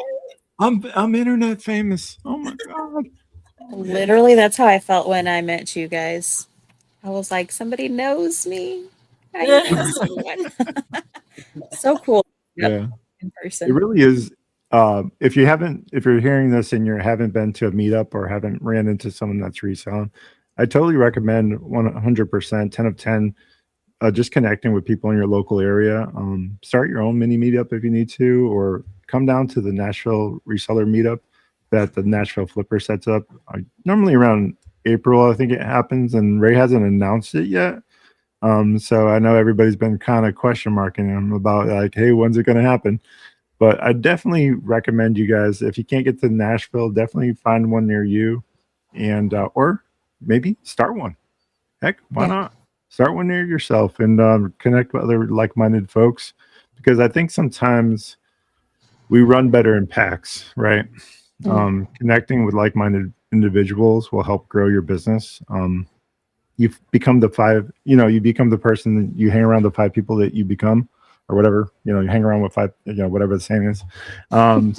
I'm internet famous. Oh my God. Literally, that's how I felt when I met you guys. I was like, somebody knows me. I know someone. So cool. Yeah. In person. It really is. If you're hearing this and you haven't been to a meetup or haven't ran into someone that's reselling, I totally recommend 100%, 10 of 10, just connecting with people in your local area. Start your own mini meetup if you need to, or come down to the Nashville reseller meetup that the Nashville Flipper sets up. Normally around April, I think it happens, and Ray hasn't announced it yet. So I know everybody's been kind of question marking him about like, hey, when's it going to happen? But I definitely recommend you guys, if you can't get to Nashville, definitely find one near you, and or maybe start one. Heck, why not? Start one near yourself and connect with other like-minded folks, because I think sometimes we run better in packs, right? Connecting with like-minded individuals will help grow your business. You've become you become the person that you hang around, the 5 people that you become, or whatever, you hang around with 5, whatever the saying is.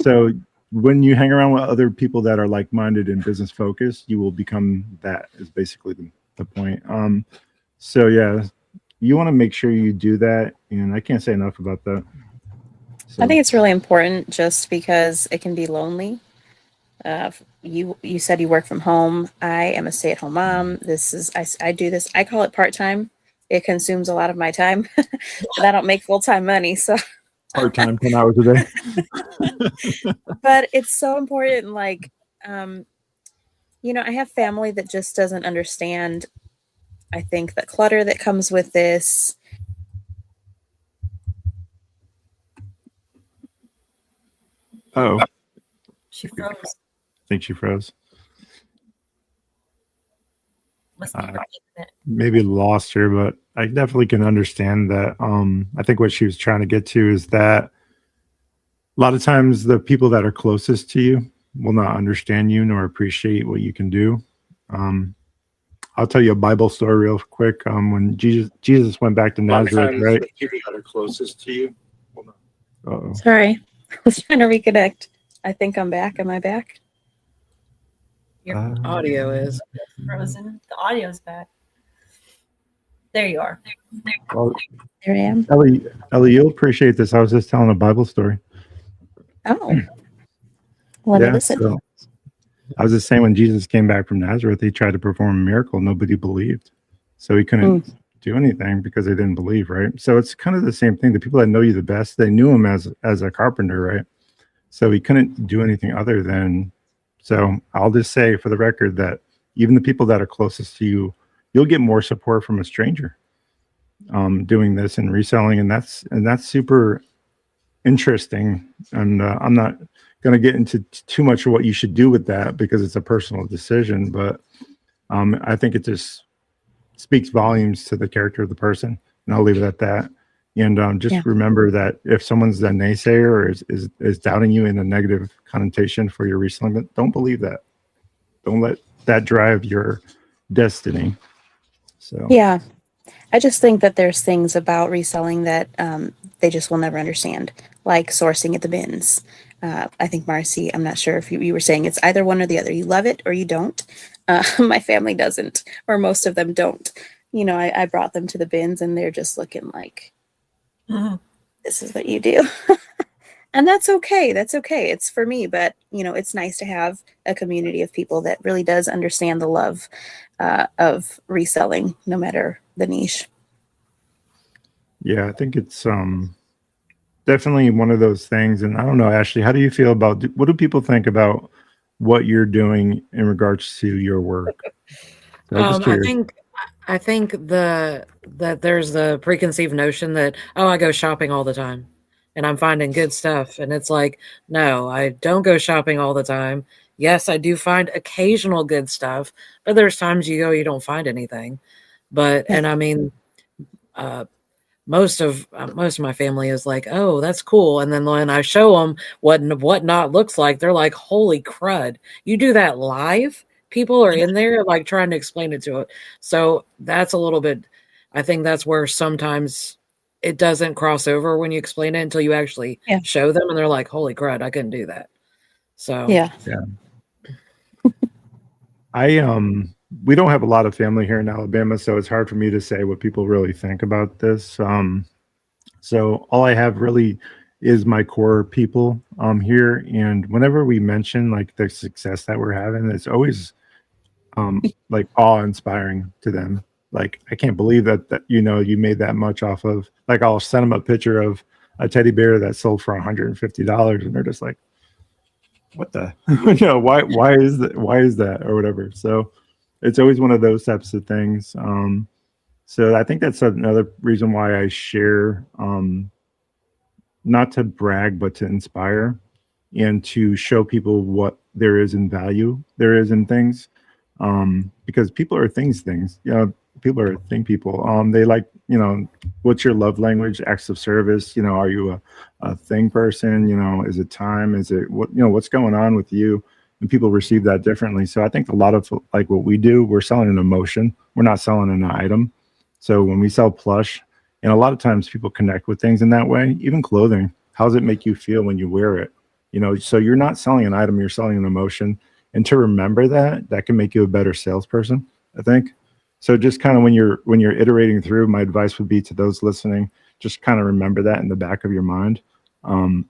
So when you hang around with other people that are like-minded and business focused, you will become that, is basically the point. So yeah, you want to make sure you do that. And I can't say enough about that. So. I think it's really important just because it can be lonely. You said you work from home. I am a stay-at-home mom. I do this. I call it part-time. It consumes a lot of my time, but I don't make full-time money. So part-time, 10 hours a day. But it's so important. Like, I have family that just doesn't understand, I think, the clutter that comes with this. Oh, she froze. I think she froze. Must be your internet. Maybe lost her, but I definitely can understand that. I think what she was trying to get to is that a lot of times the people that are closest to you will not understand you nor appreciate what you can do. I'll tell you a Bible story real quick. When Jesus went back to Nazareth, right? The people that are closest to you. Hold on. Uh-oh. Sorry, I was trying to reconnect. I think I'm back. Am I back? Your audio is frozen. The audio's back. There you are. Well, there I am. Ellie, you'll appreciate this. I was just telling a Bible story. Oh. Let me listen. So I was just saying, when Jesus came back from Nazareth, he tried to perform a miracle. Nobody believed. So he couldn't do anything because they didn't believe, right? So it's kind of the same thing. The people that know you the best, they knew him as a carpenter, right? So he couldn't do anything other than. So I'll just say for the record that even the people that are closest to you, you'll get more support from a stranger doing this and reselling. And that's super interesting. And I'm not going to get into too much of what you should do with that because it's a personal decision. But I think it just speaks volumes to the character of the person. And I'll leave it at that. And remember that if someone's a naysayer or is doubting you in a negative connotation for your reselling, don't believe that. Don't let that drive your destiny. So yeah, I just think that there's things about reselling that they just will never understand, like sourcing at the bins. I think Marcy, I'm not sure if you were saying it's either one or the other. You love it or you don't. My family doesn't, or most of them don't. I brought them to the bins and they're just looking like, this is what you do. And that's okay. That's okay. It's for me. But, it's nice to have a community of people that really does understand the love of reselling, no matter the niche. Yeah, I think it's definitely one of those things. And I don't know, Ashley, how do you feel about, what do people think about what you're doing in regards to your work? I think that there's the preconceived notion that, I go shopping all the time. and I'm finding good stuff. And it's like, no, I don't go shopping all the time. Yes, I do find occasional good stuff, but there's times you go, you don't find anything. But, and I mean, most of my family is like, oh, that's cool. And then when I show them what Whatnot looks like, they're like, holy crud, you do that live? People are in there like trying to explain it to it. So that's a little bit, I think that's where sometimes it doesn't cross over when you explain it until you actually show them and they're like, holy crud, I couldn't do that. So Yeah. We don't have a lot of family here in Alabama, so it's hard for me to say what people really think about this. So all I have really is my core people here, and whenever we mention like the success that we're having, it's always like awe-inspiring to them. Like, I can't believe that you made that much off of, like, I'll send them a picture of a teddy bear that sold for $150, and they're just like, what the why is that or whatever. So it's always one of those types of things. So I think that's another reason why I share, not to brag, but to inspire and to show people what there is in value there is in things. Because people are things, people are thing people. They like, what's your love language, acts of service, are you a thing person, is it time, is it what's going on with you? And people receive that differently. So I think a lot of like what we do, we're selling an emotion. We're not selling an item. So when we sell plush, and a lot of times people connect with things in that way, even clothing, how does it make you feel when you wear it? So you're not selling an item, you're selling an emotion. And to remember that can make you a better salesperson, I think. So just kind of when you're iterating through, my advice would be to those listening, just kind of remember that in the back of your mind.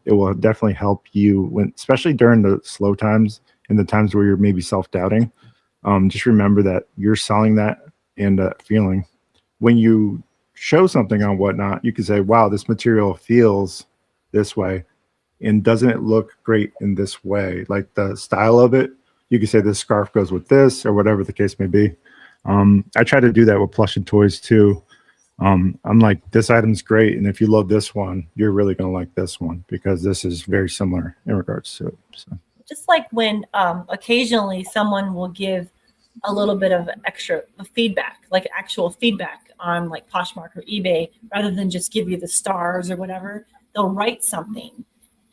It will definitely help you especially during the slow times and the times where you're maybe self-doubting. Just remember that you're selling that and feeling. When you show something on Whatnot, you can say, wow, this material feels this way. And doesn't it look great in this way? Like the style of it, you can say this scarf goes with this or whatever the case may be. I try to do that with plush and toys too. I'm like, this item's great. And if you love this one, you're really going to like this one because this is very similar in regards to it. So. Just like when occasionally someone will give a little bit of extra feedback, like actual feedback on like Poshmark or eBay, rather than just give you the stars or whatever, they'll write something.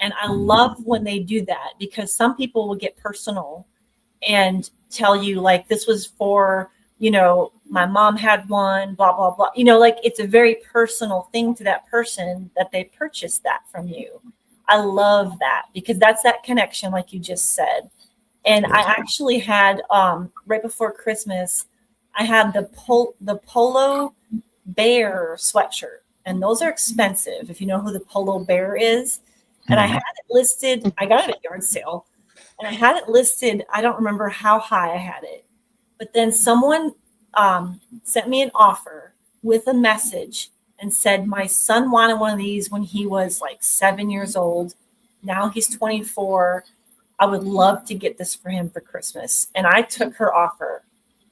And I love when they do that because some people will get personal and tell you like, this was for, my mom had one, blah, blah, blah. Like it's a very personal thing to that person that they purchased that from you. I love that because that's that connection, like you just said. And I actually had, right before Christmas, I had the Polo Bear sweatshirt. And those are expensive, if you know who the Polo Bear is. And I had it listed, I got it at yard sale. And I had it listed, I don't remember how high I had it. But then someone sent me an offer with a message and said, my son wanted one of these when he was like 7 years old. Now he's 24. I would love to get this for him for Christmas. And I took her offer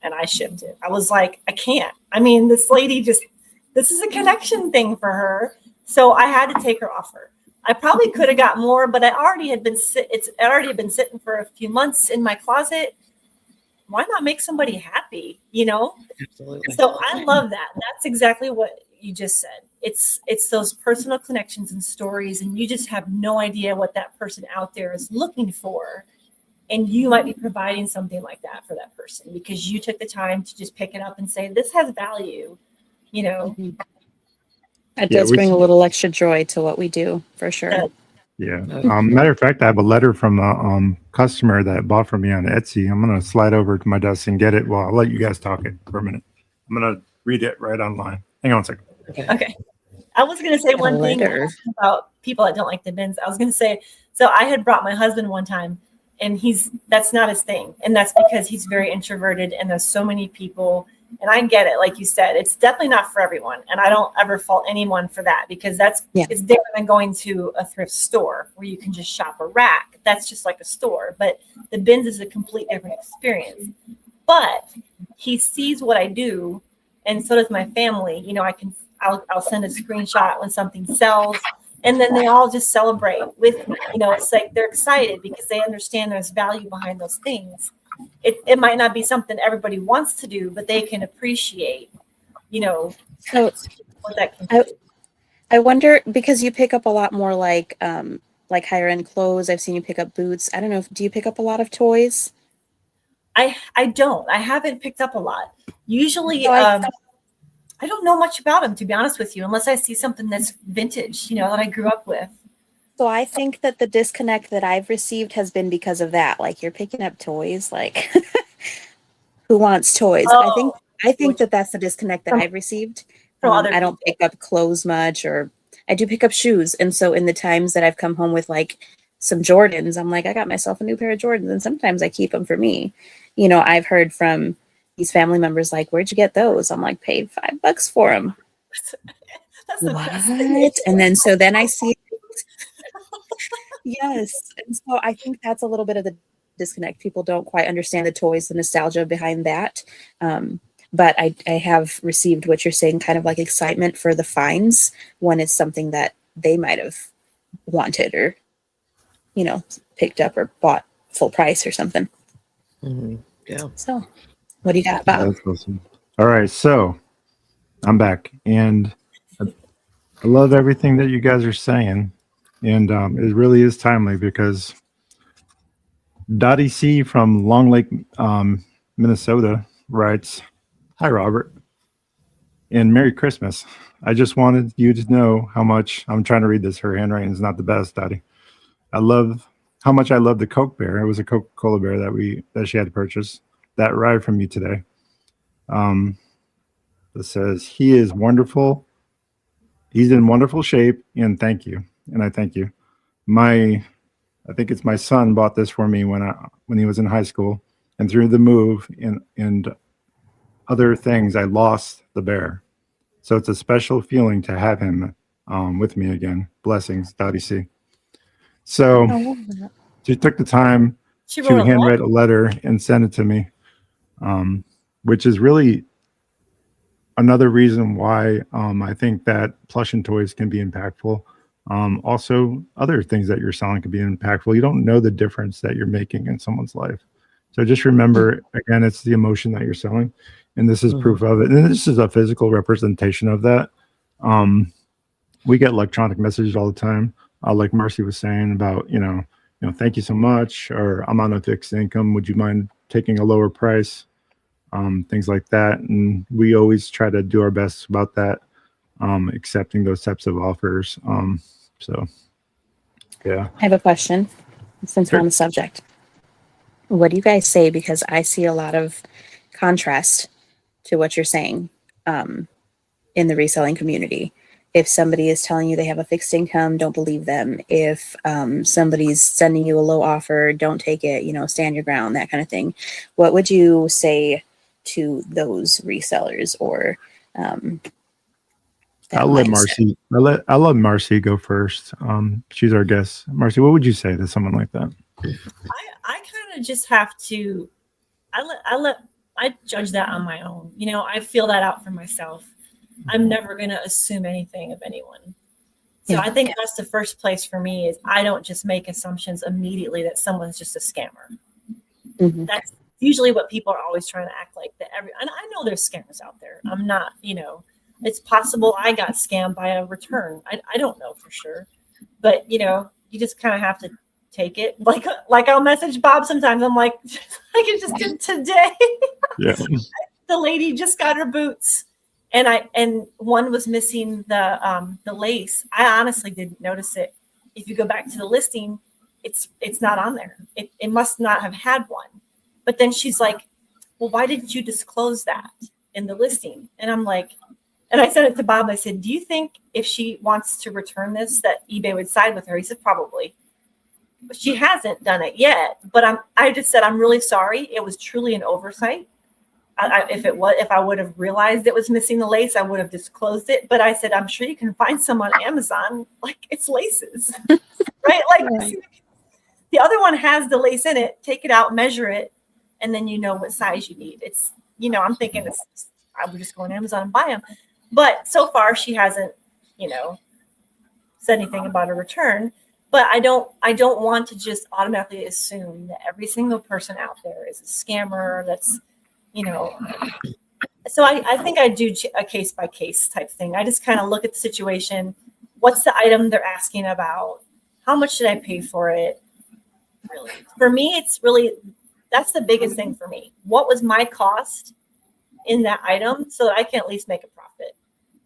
and I shipped it. I was like, I can't. I mean, this lady this is a connection thing for her. So I had to take her offer. I probably could have got more, but it already had been sitting for a few months in my closet. Why not make somebody happy? Absolutely. So I love that. That's exactly what you just said. It's those personal connections and stories, and you just have no idea what that person out there is looking for. And you might be providing something like that for that person because you took the time to just pick it up and say, this has value, Mm-hmm. It does bring a little extra joy to what we do, for sure. Yeah. Matter of fact, I have a letter from a customer that bought from me on Etsy. I'm going to slide over to my desk and get it. Well, I'll let you guys talk it for a minute. I'm going to read it right online. Hang on a second. Okay. I was going to say one thing about people that don't like the bins. I was going to say, so I had brought my husband one time and that's not his thing. And that's because he's very introverted and there's so many people. And I get it. Like you said, it's definitely not for everyone. And I don't ever fault anyone for that because it's different than going to a thrift store where you can just shop a rack. That's just like a store. But the bins is a complete different experience. But he sees what I do. And so does my family. I'll send a screenshot when something sells. And then they all just celebrate with me. It's like they're excited because they understand there's value behind those things. It might not be something everybody wants to do, but they can appreciate, So what that can do. I wonder, because you pick up a lot more like higher end clothes. I've seen you pick up boots. I don't know. Do you pick up a lot of toys? I don't. I haven't picked up a lot. Usually, So I don't know much about them, to be honest with you, unless I see something that's vintage, that I grew up with. So I think that the disconnect that I've received has been because of that. Like, you're picking up toys, like who wants toys? Oh, I think that that's the disconnect that I've received. from other I don't people. pick up clothes much, or I do pick up shoes. And so in the times that I've come home with like some Jordans, I'm like, I got myself a new pair of Jordans, and sometimes I keep them for me. I've heard from these family members like, where'd you get those? I'm like, paid $5 for them. That's the best thing. What? And then I see yes. And so I think that's a little bit of the disconnect. People don't quite understand the toys, the nostalgia behind that. But I have received what you're saying, kind of like excitement for the finds when it's something that they might have wanted or, picked up or bought full price or something. Mm-hmm. Yeah. So what do you got, Bob? That's awesome. All right, so I'm back, and I love everything that you guys are saying, and it really is timely because Dottie C from Long Lake, Minnesota writes, "Hi, Robert, and Merry Christmas. I just wanted you to know how much," I'm trying to read this. Her handwriting is not the best, Dottie. How much I love the Coke bear. It was a Coca-Cola bear that she had to purchase that arrived from you today. It says, he is wonderful. He's in wonderful shape, and thank you. And I thank you. I think it's my son bought this for me when he was in high school, and through the move and other things, I lost the bear. So it's a special feeling to have him with me again. Blessings, Dottie C. So she took the time She to wrote handwrite a letter and send it to me, which is really another reason why I think that plush and toys can be impactful. Also, other things that you're selling can be impactful. You don't know the difference that you're making in someone's life. So just remember, again, it's the emotion that you're selling, and this is proof of it. And this is a physical representation of that. We get electronic messages all the time, like Marcy was saying about, thank you so much, or I'm on a fixed income. Would you mind taking a lower price? Things like that. And we always try to do our best about that, accepting those types of offers. So, yeah. I have a question since we're on the subject. What do you guys say? Because I see a lot of contrast to what you're saying in the reselling community. If somebody is telling you they have a fixed income, don't believe them. If somebody's sending you a low offer, don't take it, stand your ground, that kind of thing. What would you say to those resellers or I'll let Marcy. I'll let Marcy go first. She's our guest. Marcy, what would you say to someone like that? I kind of just have to. I judge that on my own. I feel that out for myself. I'm never going to assume anything of anyone. So I think that's the first place for me is I don't just make assumptions immediately that someone's just a scammer. Mm-hmm. That's usually what people are always trying to act like that. And I know there's scammers out there. I'm not, it's possible I got scammed by a return. I don't know for sure, but you just kind of have to take it. Like I'll message Bob sometimes. I'm like, I can just did today. Yeah. The lady just got her boots. And one was missing the lace. I honestly didn't notice it. If you go back to the listing, it's not on there. It must not have had one. But then she's like, well, why didn't you disclose that in the listing? And I'm like, and I sent it to Bob. I said, do you think if she wants to return this, that eBay would side with her? He said, probably. But she hasn't done it yet. But I just said, I'm really sorry. It was truly an oversight. If I would have realized it was missing the lace, I would have disclosed it. But I said, I'm sure you can find some on Amazon, like it's laces, right? Like the other one has the lace in it. Take it out, measure it, and then you know what size you need. It's, I'm thinking I would just go on Amazon and buy them. But so far she hasn't, said anything about a return. But I don't want to just automatically assume that every single person out there is a scammer. That's, so I think I do a case by case type thing. I just kind of look at the situation. What's the item they're asking about? How much should I pay for it? Really, for me, that's the biggest thing for me. What was my cost in that item so that I can at least make a profit?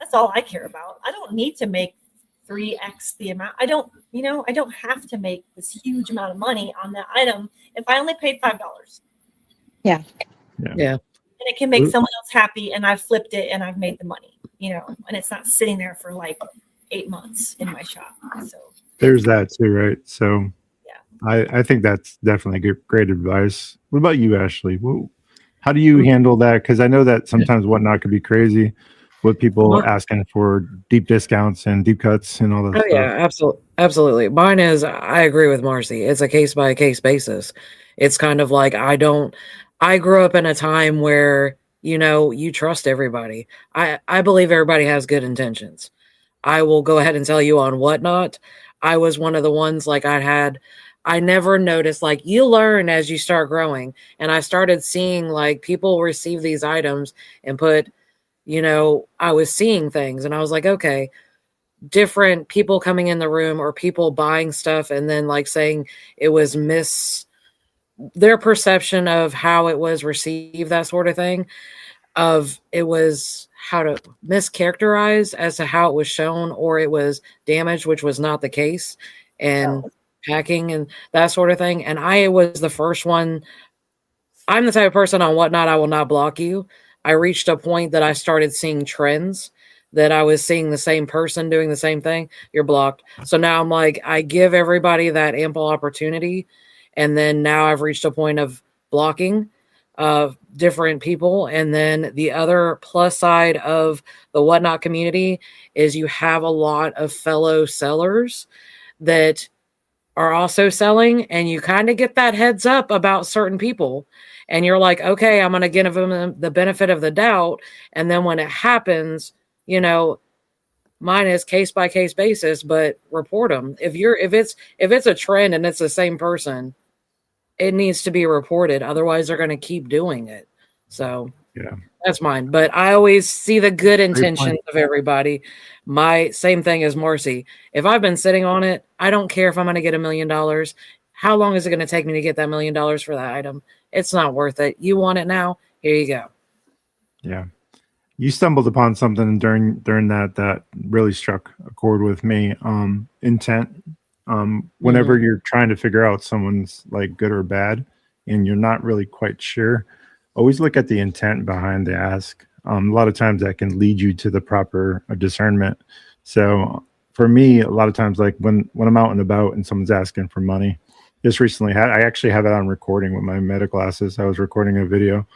That's all I care about. I don't need to make 3x the amount. I don't have to make this huge amount of money on that item if I only paid $5. Yeah. And it can make someone else happy, and I've flipped it and I've made the money, and it's not sitting there for like 8 months in my shop. So there's that too, right? So I think that's definitely great advice. What about you, Ashley? How do you handle that? Because I know that sometimes Whatnot could be crazy with people asking for deep discounts and deep cuts and all that stuff. Yeah, absolutely. Mine is, I agree with Marcy. It's a case by case basis. It's kind of like I grew up in a time where, you trust everybody. I believe everybody has good intentions. I will go ahead and tell you on Whatnot, I was one of the ones like I never noticed, like you learn as you start growing. And I started seeing like people receive these items and put, I was seeing things and I was like, okay, different people coming in the room or people buying stuff and then like saying it was their perception of how it was received, that sort of thing, of it was how to mischaracterize as to how it was shown, or it was damaged, which was not the case, and packing and that sort of thing. And I was the first one. I'm the type of person on Whatnot, I will not block you. I reached a point that I started seeing trends, that I was seeing the same person doing the same thing. You're blocked. So now I'm like, I give everybody that ample opportunity. And then now I've reached a point of blocking different people. And then the other plus side of the Whatnot community is you have a lot of fellow sellers that are also selling, and you kind of get that heads up about certain people, and you're like, okay, I'm going to give them the benefit of the doubt. And then when it happens, mine is case by case basis, but report them. If it's a trend and it's the same person, it needs to be reported. Otherwise they're going to keep doing it. So that's mine. But I always see the good intentions of everybody. My same thing as Marcy. If I've been sitting on it, I don't care if I'm going to get $1 million. How long is it going to take me to get that $1 million for that item? It's not worth it. You want it now? Here you go. Yeah. You stumbled upon something during that really struck a chord with me. Intent. Whenever you're trying to figure out someone's like good or bad, and you're not really quite sure, always look at the intent behind the ask. A lot of times that can lead you to the proper discernment. So for me, a lot of times, like when I'm out and about and someone's asking for money, just recently, I actually have it on recording with my meta classes. I was recording a video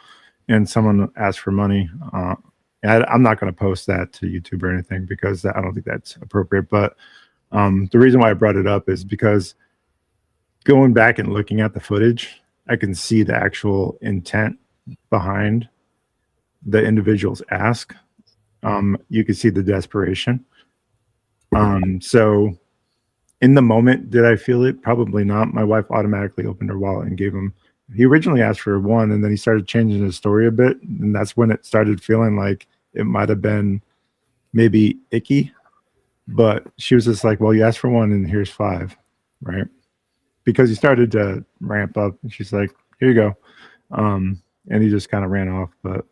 and someone asked for money. I'm not going to post that to YouTube or anything because I don't think that's appropriate. But the reason why I brought it up is because going back and looking at the footage, I can see the actual intent behind the individual's ask. You can see the desperation. So in the moment, did I feel it? Probably not. My wife automatically opened her wallet and gave him. He originally asked for one, and then he started changing his story a bit, and that's when it started feeling like it might have been maybe icky. But she was just like, well, you asked for one, and here's 5, right? Because he started to ramp up, and she's like, here you go. And he just kind of ran off. But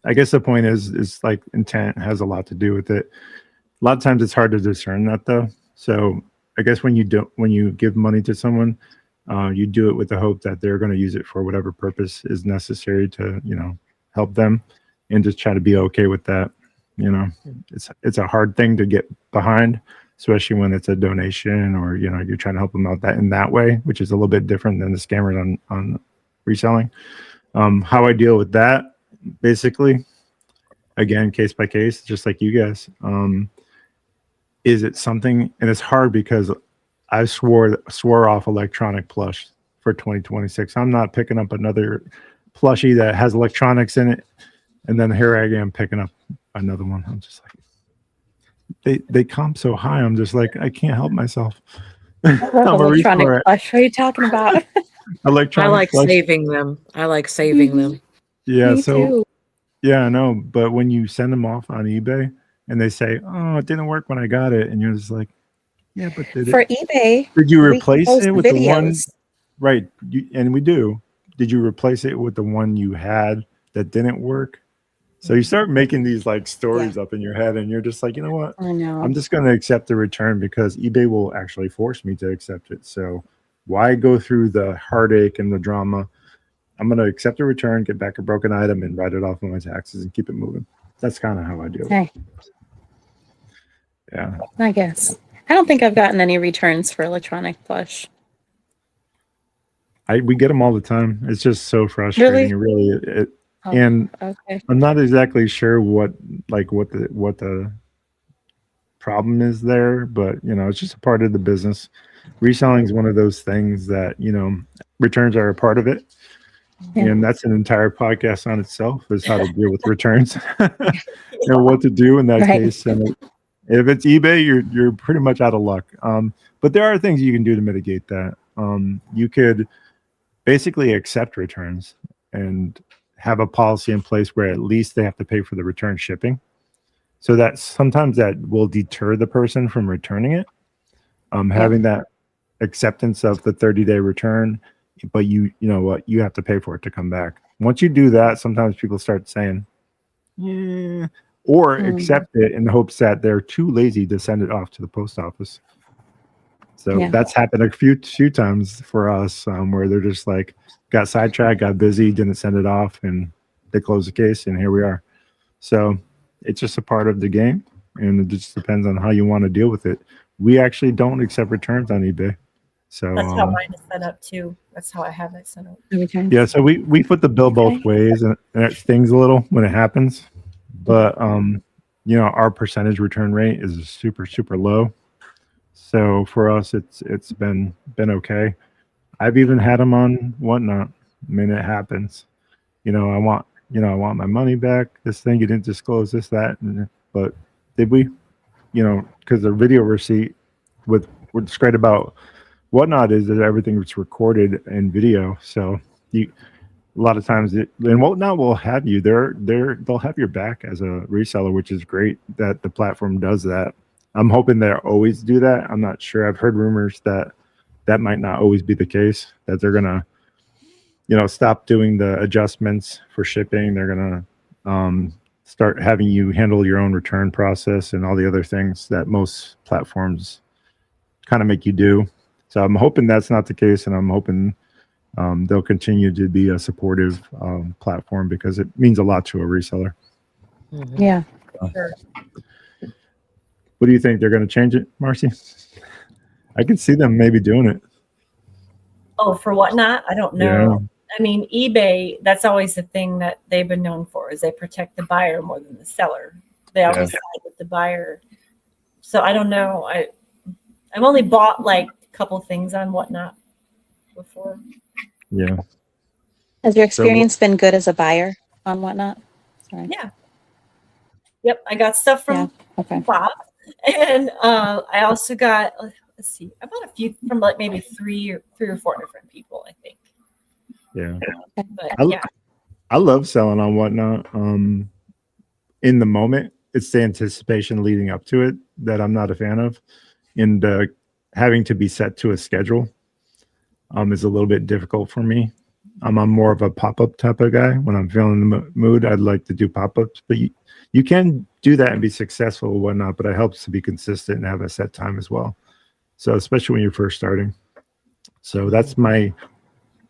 I guess the point is like intent has a lot to do with it. A lot of times it's hard to discern that, though. So I guess when you give money to someone, you do it with the hope that they're going to use it for whatever purpose is necessary to, help them, and just try to be okay with that. It's a hard thing to get behind, especially when it's a donation or, you're trying to help them out in that way, which is a little bit different than the scammers on reselling. How I deal with that, basically, again, case by case, just like you guys. Is it something, and it's hard because I swore off electronic plush for 2026. I'm not picking up another plushie that has electronics in it. And then here I am picking up another one. I'm just like, they comp so high. I'm just like, I can't help myself. What I'm a reach electronic for it. plush? What are you talking about? I Electronic like flush. saving them. I like saving them. Yeah, Me so too. yeah, I know. But when you send them off on eBay and they say, "Oh, it didn't work when I got it," and you're just like, "Yeah, but did For it? eBay, Did you we can replace post it with the one?" videos. Right, and we do. Did you replace it with the one you had that didn't work? So you start making these like stories up in your head, and you're just like, you know what? I know. I'm just going to accept the return because eBay will actually force me to accept it. So why go through the heartache and the drama? I'm going to accept a return, get back a broken item, and write it off on my taxes and keep it moving. That's kind of how I do it. Hey, Yeah. I guess. I don't think I've gotten any returns for electronic plush. We get them all the time. It's just so frustrating. Really? It Oh, and okay. I'm not exactly sure what the problem is there, but it's just a part of the business. Reselling is one of those things that returns are a part of it, Yeah. and that's an entire podcast on itself, is how to deal with returns and what to do in that Right. case. And if it's eBay, you're pretty much out of luck. But there are things you can do to mitigate that. You could basically accept returns and have a policy in place where at least they have to pay for the return shipping. So that sometimes that will deter the person from returning it. Having that acceptance of the 30-day return, but you know what, you have to pay for it to come back. Once you do that, sometimes people start saying, yeah, or accept it in the hopes that they're too lazy to send it off to the post office. So that's happened a few times for us, where they're just like, got sidetracked, got busy, didn't send it off, and they closed the case, and here we are. So it's just a part of the game, and it just depends on how you want to deal with it. We actually don't accept returns on eBay. So that's how mine is set up too. That's how I have it set up. Yeah, so we put the bill both ways, and it stings a little when it happens. But our percentage return rate is super, super low. So for us, it's been okay. I've even had them on Whatnot. I mean, it happens. I want my money back. This thing, you didn't disclose this, that, but did we? Because the video receipt with what's great about Whatnot is that everything is recorded in video. So a lot of times and Whatnot will have you they'll have your back as a reseller, which is great that the platform does that. I'm hoping they always do that. I'm not sure. I've heard rumors that might not always be the case, that they're gonna stop doing the adjustments for shipping. They're gonna start having you handle your own return process and all the other things that most platforms kind of make you do. So I'm hoping that's not the case, and I'm hoping they'll continue to be a supportive platform, because it means a lot to a reseller. Yeah. Sure. What do you think? They're going to change it, Marcy? I can see them maybe doing it. Oh, for Whatnot? I don't know. Yeah. I mean, eBay, that's always the thing that they've been known for, is they protect the buyer more than the seller. They always side with the buyer. So I don't know. I've only bought like a couple things on Whatnot before. Yeah. Has your experience been good as a buyer on Whatnot? Sorry. Yeah. Yep. I got stuff from Bob. And I also got, let's see, I bought a few from like maybe three or four different people, I think. Yeah. But I love selling on Whatnot. In the moment, it's the anticipation leading up to it that I'm not a fan of. And having to be set to a schedule is a little bit difficult for me. I'm more of a pop-up type of guy. When I'm feeling the mood, I'd like to do pop-ups. But you can do that and be successful and whatnot, but it helps to be consistent and have a set time as well. So especially when you're first starting. So that's my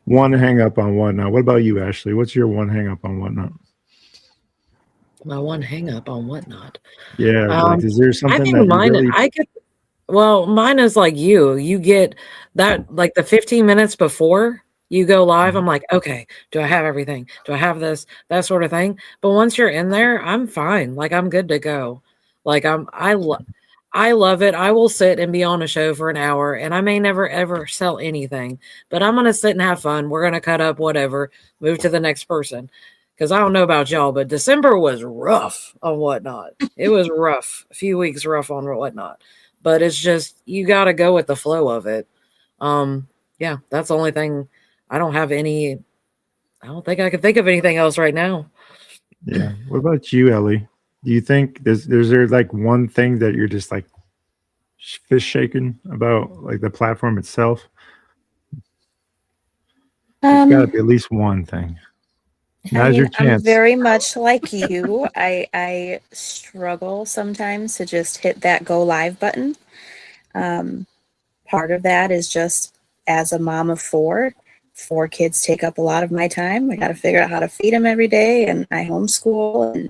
one hang up on Whatnot. What about you, Ashley? What's your one hang up on Whatnot? My one hang up on Whatnot. Yeah, like, is there something I think that mine, really... mine is like you get that like the 15 minutes before you go live. I'm like, okay, do I have everything? Do I have this, that sort of thing? But once you're in there, I'm fine. Like, I'm good to go. Like, I love it. I will sit and be on a show for an hour, and I may never ever sell anything, but I'm going to sit and have fun. We're going to cut up, whatever, move to the next person. because I don't know about y'all, but December was rough on Whatnot. It was rough, a few weeks rough on Whatnot, but it's just, you got to go with the flow of it. Yeah, that's the only thing. I don't think I can think of anything else right now. Yeah. What about you, Ellie? Do you think is there like one thing that you're just like fish shaking about, like the platform itself? There's got to be at least one thing. Now's your chance. I'm very much like you. I struggle sometimes to just hit that go live button. Part of that is just, as a mom of four kids take up a lot of my time. I got to figure out how to feed them every day, and I homeschool,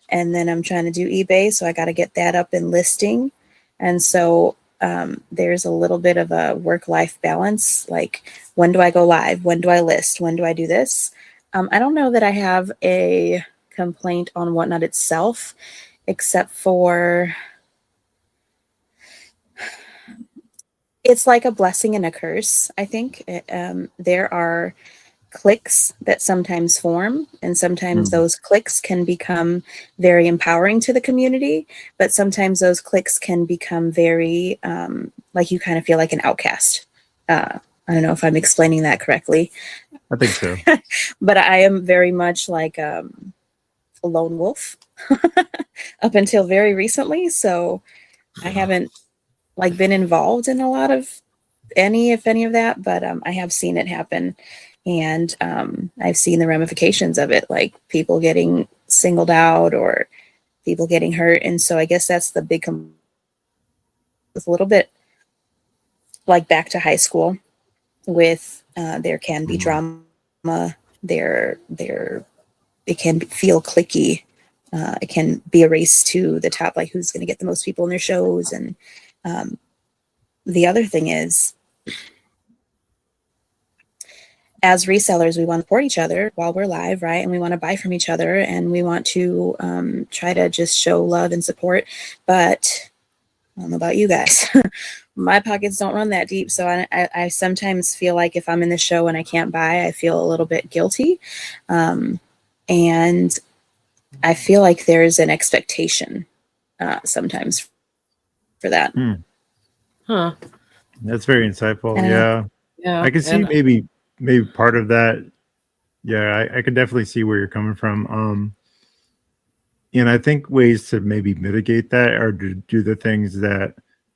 and then I'm trying to do eBay, so I got to get that up and listing. And so there's a little bit of a work-life balance. Like, when do I go live? When do I list? When do I do this? I don't know that I have a complaint on Whatnot itself, except for it's like a blessing and a curse, I think. There are clicks that sometimes form, and sometimes those clicks can become very empowering to the community, but sometimes those clicks can become very, like, you kind of feel like an outcast. I don't know if I'm explaining that correctly. I think so. But I am very much like a lone wolf up until very recently. So I haven't been involved in a lot of if any of that, but I have seen it happen. And I've seen the ramifications of it, like people getting singled out or people getting hurt. And so I guess that's the big, it's a little bit like back to high school with there can be drama. It can feel cliquey. It can be a race to the top, like who's going to get the most people in their shows. And the other thing is, as resellers, we want to support each other while we're live, right? And we want to buy from each other, and we want to try to just show love and support. But I don't know about you guys. My pockets don't run that deep. So I sometimes feel like if I'm in the show and I can't buy, I feel a little bit guilty. And I feel like there's an expectation sometimes for that. Huh. That's very insightful. Yeah. I can see maybe part of that. Yeah, I can definitely see where you're coming from. And I think ways to maybe mitigate that are to do the things that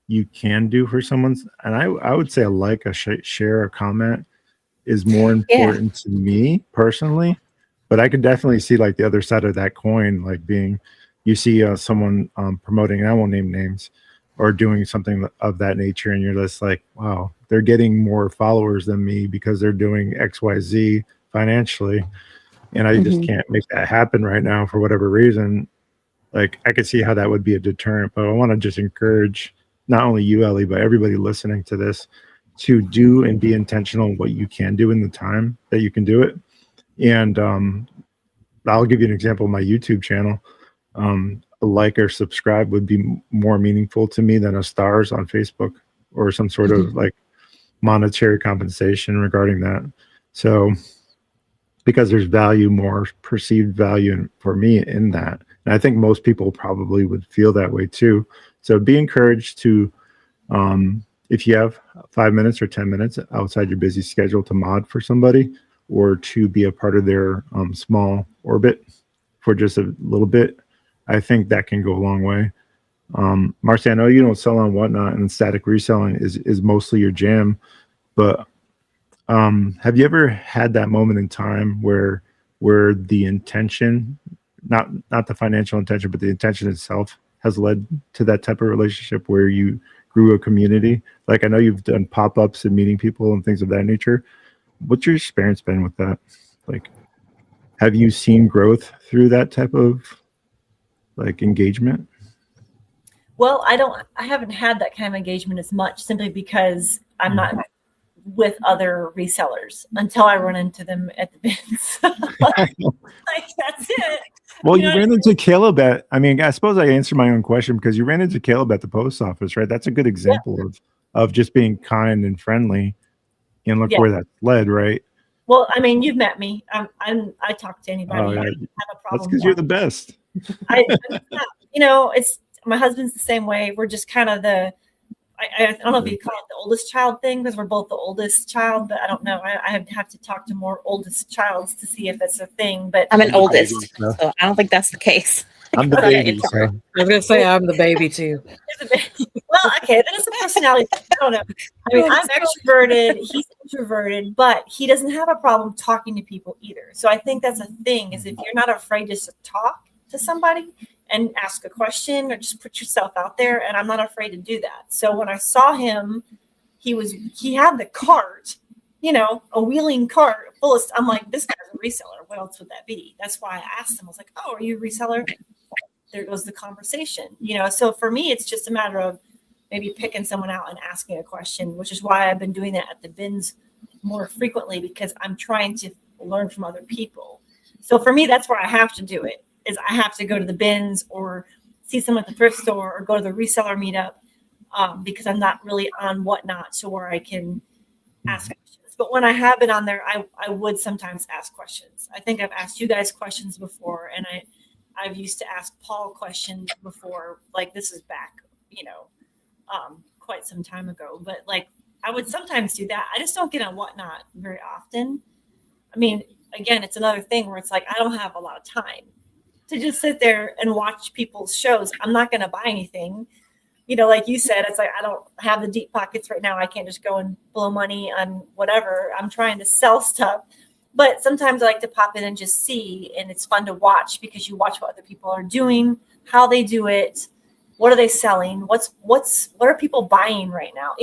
you can do for someone's. And I would say a share or comment is more important to me personally. But I could definitely see like the other side of that coin, like being, you see someone promoting, and I won't name names, or doing something of that nature, and you're just like, wow, they're getting more followers than me because they're doing XYZ financially, and I just can't make that happen right now for whatever reason. Like, I could see how that would be a deterrent, but I want to just encourage not only you, Ellie, but everybody listening to this to do and be intentional in what you can do in the time that you can do it. And I'll give you an example of my YouTube channel. A like or subscribe would be more meaningful to me than a stars on Facebook or some sort of like monetary compensation regarding that. So, because there's value, more perceived value for me in that. And I think most people probably would feel that way too. So be encouraged to, if you have 5 minutes or 10 minutes outside your busy schedule to mod for somebody or to be a part of their small orbit for just a little bit, I think that can go a long way. Marcy, I know you don't sell on Whatnot, and static reselling is mostly your jam, but have you ever had that moment in time where the intention, not the financial intention, but the intention itself has led to that type of relationship where you grew a community? Like, I know you've done pop-ups and meeting people and things of that nature. What's your experience been with that? Like, have you seen growth through that type of like engagement? Well, I haven't had that kind of engagement as much, simply because I'm not with other resellers until I run into them at the bins. like that's it. Well, you ran into Caleb I suppose I answered my own question because you ran into Caleb at the post office, right? That's a good example of just being kind and friendly, and look where that led, right? Well, I mean, you've met me. I talk to anybody. Oh, I yeah. don't have a problem. That's because you're the best. It's my husband's the same way. We're just kind of I don't know if you call it the oldest child thing because we're both the oldest child, but I don't know. I have to talk to more oldest childs to see if it's a thing. But I'm an oldest, baby, so I don't think that's the case. I'm the baby. So. I was gonna say I'm the baby too. Well, okay, then it's a personality. I don't know. I mean, I'm extroverted. He's introverted, but he doesn't have a problem talking to people either. So I think that's a thing. Is if you're not afraid just to talk to somebody and ask a question or just put yourself out there, and I'm not afraid to do that. So when I saw him, he had the cart, a wheeling cart full of. I'm like, this guy's a reseller. What else would that be? That's why I asked him. I was like, oh, are you a reseller? There goes the conversation, So for me, it's just a matter of maybe picking someone out and asking a question, which is why I've been doing that at the bins more frequently because I'm trying to learn from other people. So for me, that's where I have to do it. Is I have to go to the bins or see someone at the thrift store or go to the reseller meetup because I'm not really on Whatnot, so where I can ask questions. But when I have been on there, I would sometimes ask questions. I think I've asked you guys questions before, and I've used to ask Paul questions before. Like this is back, quite some time ago. But like I would sometimes do that. I just don't get on Whatnot very often. I mean, again, it's another thing where it's like I don't have a lot of time to just sit there and watch people's shows. I'm not going to buy anything. Like you said, it's like I don't have the deep pockets right now. I can't just go and blow money on whatever. I'm trying to sell stuff. But sometimes I like to pop in and just see, and it's fun to watch because you watch what other people are doing, how they do it, what are they selling, what are people buying right now?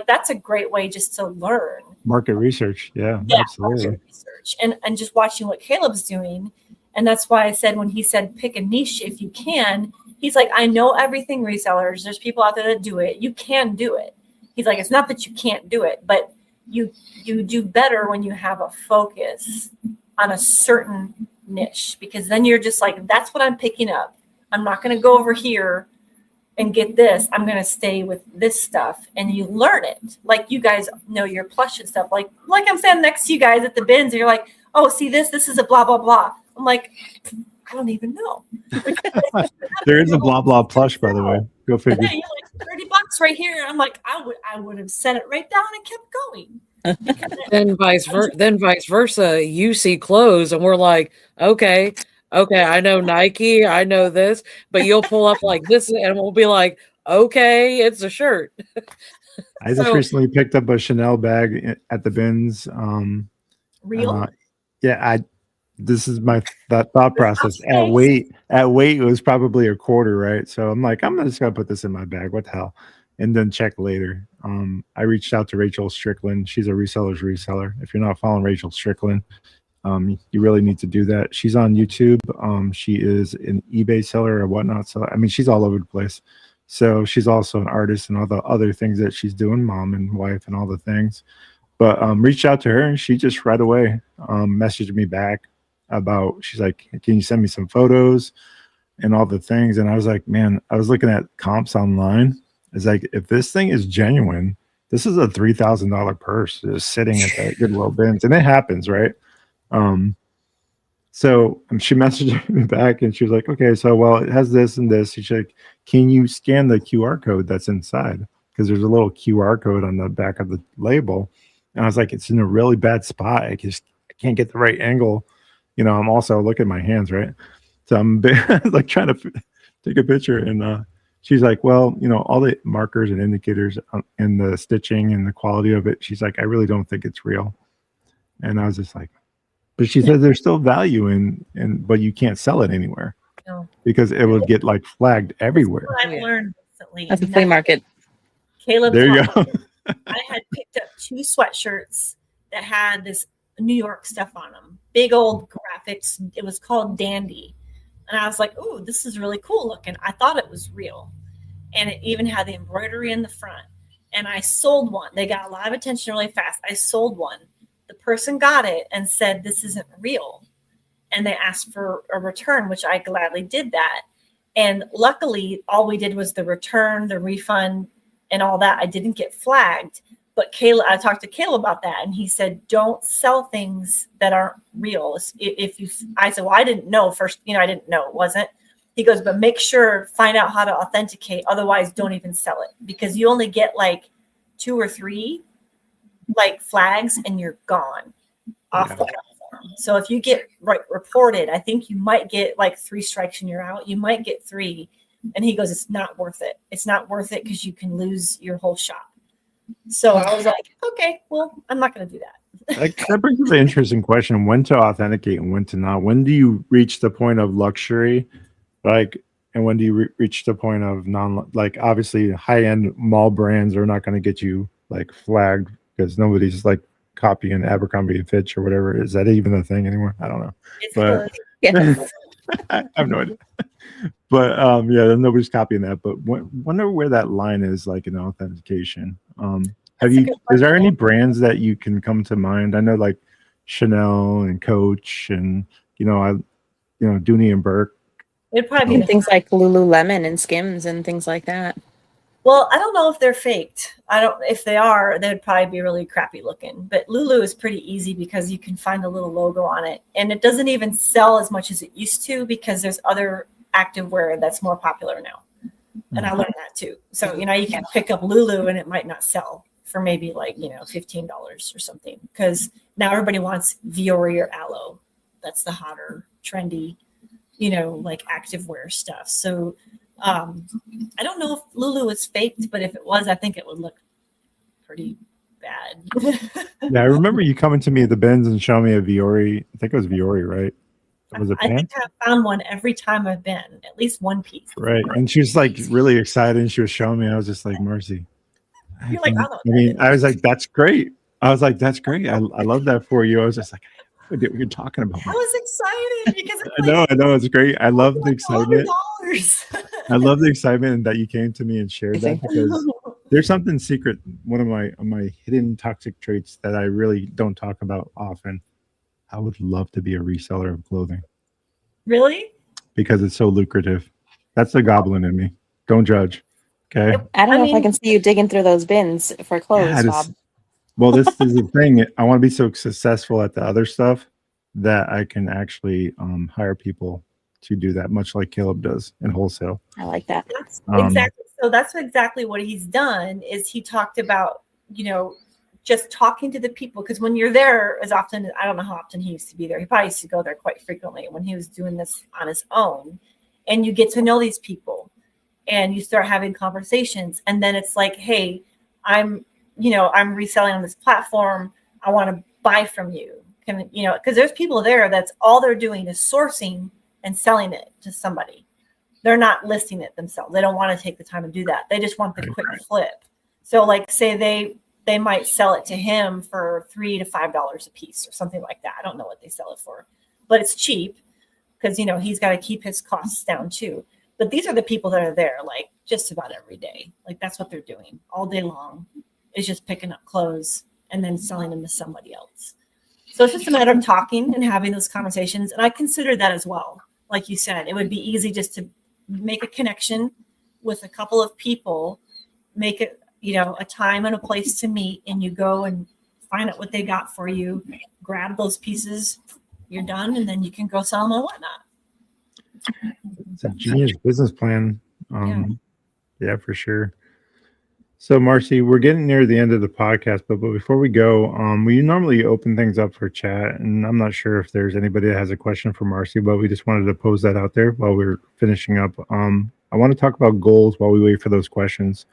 That's a great way just to learn. Market research, yeah, absolutely. Market research, and just watching what Caleb's doing. And that's why I said when he said pick a niche if you can, he's like, I know everything resellers. There's people out there that do it. You can do it. He's like, it's not that you can't do it, but you do better when you have a focus on a certain niche, because then you're just like, that's what I'm picking up. I'm not going to go over here and get this. I'm going to stay with this stuff, and you learn it. Like you guys know your plush and stuff. Like I'm standing next to you guys at the bins, and you're like, oh, see this is a blah, blah, blah. I'm like, I don't even know. There is a blah, blah plush, by the way. Go figure. Yeah, you're like $30 right here. I'm like, I would have set it right down and kept going. Then vice versa. You see clothes, and we're like, okay, I know Nike, I know this, but you'll pull up like this, and we'll be like, okay, it's a shirt. I just recently picked up a Chanel bag at the bins. Real? This is my thought process. At weight, it was probably a quarter, right? So I'm like, I'm just gonna put this in my bag. What the hell? And then check later. I reached out to Rachel Strickland. She's a reseller's reseller. If you're not following Rachel Strickland, you really need to do that. She's on YouTube. She is an eBay seller or whatnot. So I mean, she's all over the place. So she's also an artist and all the other things that she's doing, mom and wife and all the things. But reached out to her, and she just right away messaged me back about, she's like, can you send me some photos and all the things? And I was like, man, I was looking at comps online. It's like, if this thing is genuine, this is a $3,000 purse just sitting at the Goodwill bins, and it happens, right? So she messaged me back, and she was like, okay, so well, it has this and this. She's like, can you scan the QR code that's inside? Because there's a little QR code on the back of the label. And I was like, it's in a really bad spot. I can't get the right angle. I'm also looking at my hands, right? So I'm like trying to take a picture, and she's like, well, all the markers and indicators and the stitching and the quality of it, she's like, I really don't think it's real. And I was just like, but she said there's still value but you can't sell it anywhere because it would get like flagged everywhere. That's what I've learned recently. That's the flea market. Caleb, there you go. I had picked up 2 sweatshirts that had this New York stuff on them, big old graphics. It was called Dandy. And I was like, oh, this is really cool looking. I thought it was real. And it even had the embroidery in the front. And I sold one. They got a lot of attention really fast. I sold one. The person got it and said, this isn't real. And they asked for a return, which I gladly did that. And luckily, all we did was the return, the refund, and all that. I didn't get flagged. But I talked to Caleb about that, and he said, don't sell things that aren't real. I said, well, I didn't know first, I didn't know it wasn't. He goes, but make sure, find out how to authenticate. Otherwise, don't even sell it, because you only get like 2 or 3 like flags and you're gone off the platform. So if you get reported, I think you might get like 3 strikes and you're out. You might get 3. And he goes, it's not worth it. It's not worth it because you can lose your whole shop. So I was like, okay, well, I'm not going to do that. That brings up an interesting question: when to authenticate and when to not. When do you reach the point of luxury, and when do you reach the point of non? Like, obviously, high-end mall brands are not going to get you like flagged because nobody's like copying Abercrombie and Fitch or whatever. Is that even a thing anymore? I don't know. But I have no idea. But nobody's copying that. But wonder where that line is, like in authentication. Is there any brands that you can come to mind? I know like Chanel and Coach and Dooney and Burke. It'd probably be things like Lululemon and Skims and things like that. Well, I don't know if they're faked. If they are, they would probably be really crappy looking. But Lulu is pretty easy because you can find a little logo on it, and it doesn't even sell as much as it used to because there's other activewear that's more popular now. And I learned that too. So, you can pick up Lulu and it might not sell for maybe like, $15 or something, because now everybody wants Viore or Aloe. That's the hotter, trendy, like activewear stuff. So I don't know if Lulu is faked, but if it was, I think it would look pretty bad. Yeah, I remember you coming to me at the bins and showing me a Viore. I think it was Viore, right? Was it I think I've found one every time I've been, at least one piece. Right. And she was like really excited and she was showing me. I was just like, Mercy. You're like, I was like, that's great. I was like, that's great. I love that for you. I was just like, what you're talking about. I was excited because I know. It's great. I love the excitement. $100. I love the excitement that you came to me and shared that, because there's something secret. One of my hidden toxic traits that I really don't talk about often. I would love to be a reseller of clothing. Really? Because it's so lucrative. That's the goblin in me. Don't judge. Okay. I don't know if I can see you digging through those bins for clothes, Bob. Well, this is the thing. I want to be so successful at the other stuff that I can actually hire people to do that, much like Caleb does in wholesale. I like that. Exactly. So that's exactly what he's done. Is he talked about, just talking to the people, because when you're there as often, I don't know how often he used to be there. He probably used to go there quite frequently when he was doing this on his own, and you get to know these people and you start having conversations. And then it's like, hey, I'm reselling on this platform. I want to buy from you. Because there's people there that's all they're doing is sourcing and selling it to somebody. They're not listing it themselves. They don't want to take the time to do that. They just want the quick flip. So like, say they might sell it to him for $3 to $5 a piece or something like that. I don't know what they sell it for, but it's cheap because, he's got to keep his costs down too. But these are the people that are there like just about every day. Like that's what they're doing all day long, is just picking up clothes and then selling them to somebody else. So it's just a matter of talking and having those conversations. And I consider that as well. Like you said, it would be easy just to make a connection with a couple of people, make it, a time and a place to meet, and you go and find out what they got for you, grab those pieces, you're done, and then you can go sell them and whatnot. It's a genius business plan. Yeah, for sure. So Marcy, we're getting near the end of the podcast, but before we go, we normally open things up for chat, and I'm not sure if there's anybody that has a question for Marcy, but we just wanted to pose that out there while we're finishing up. I want to talk about goals while we wait for those questions.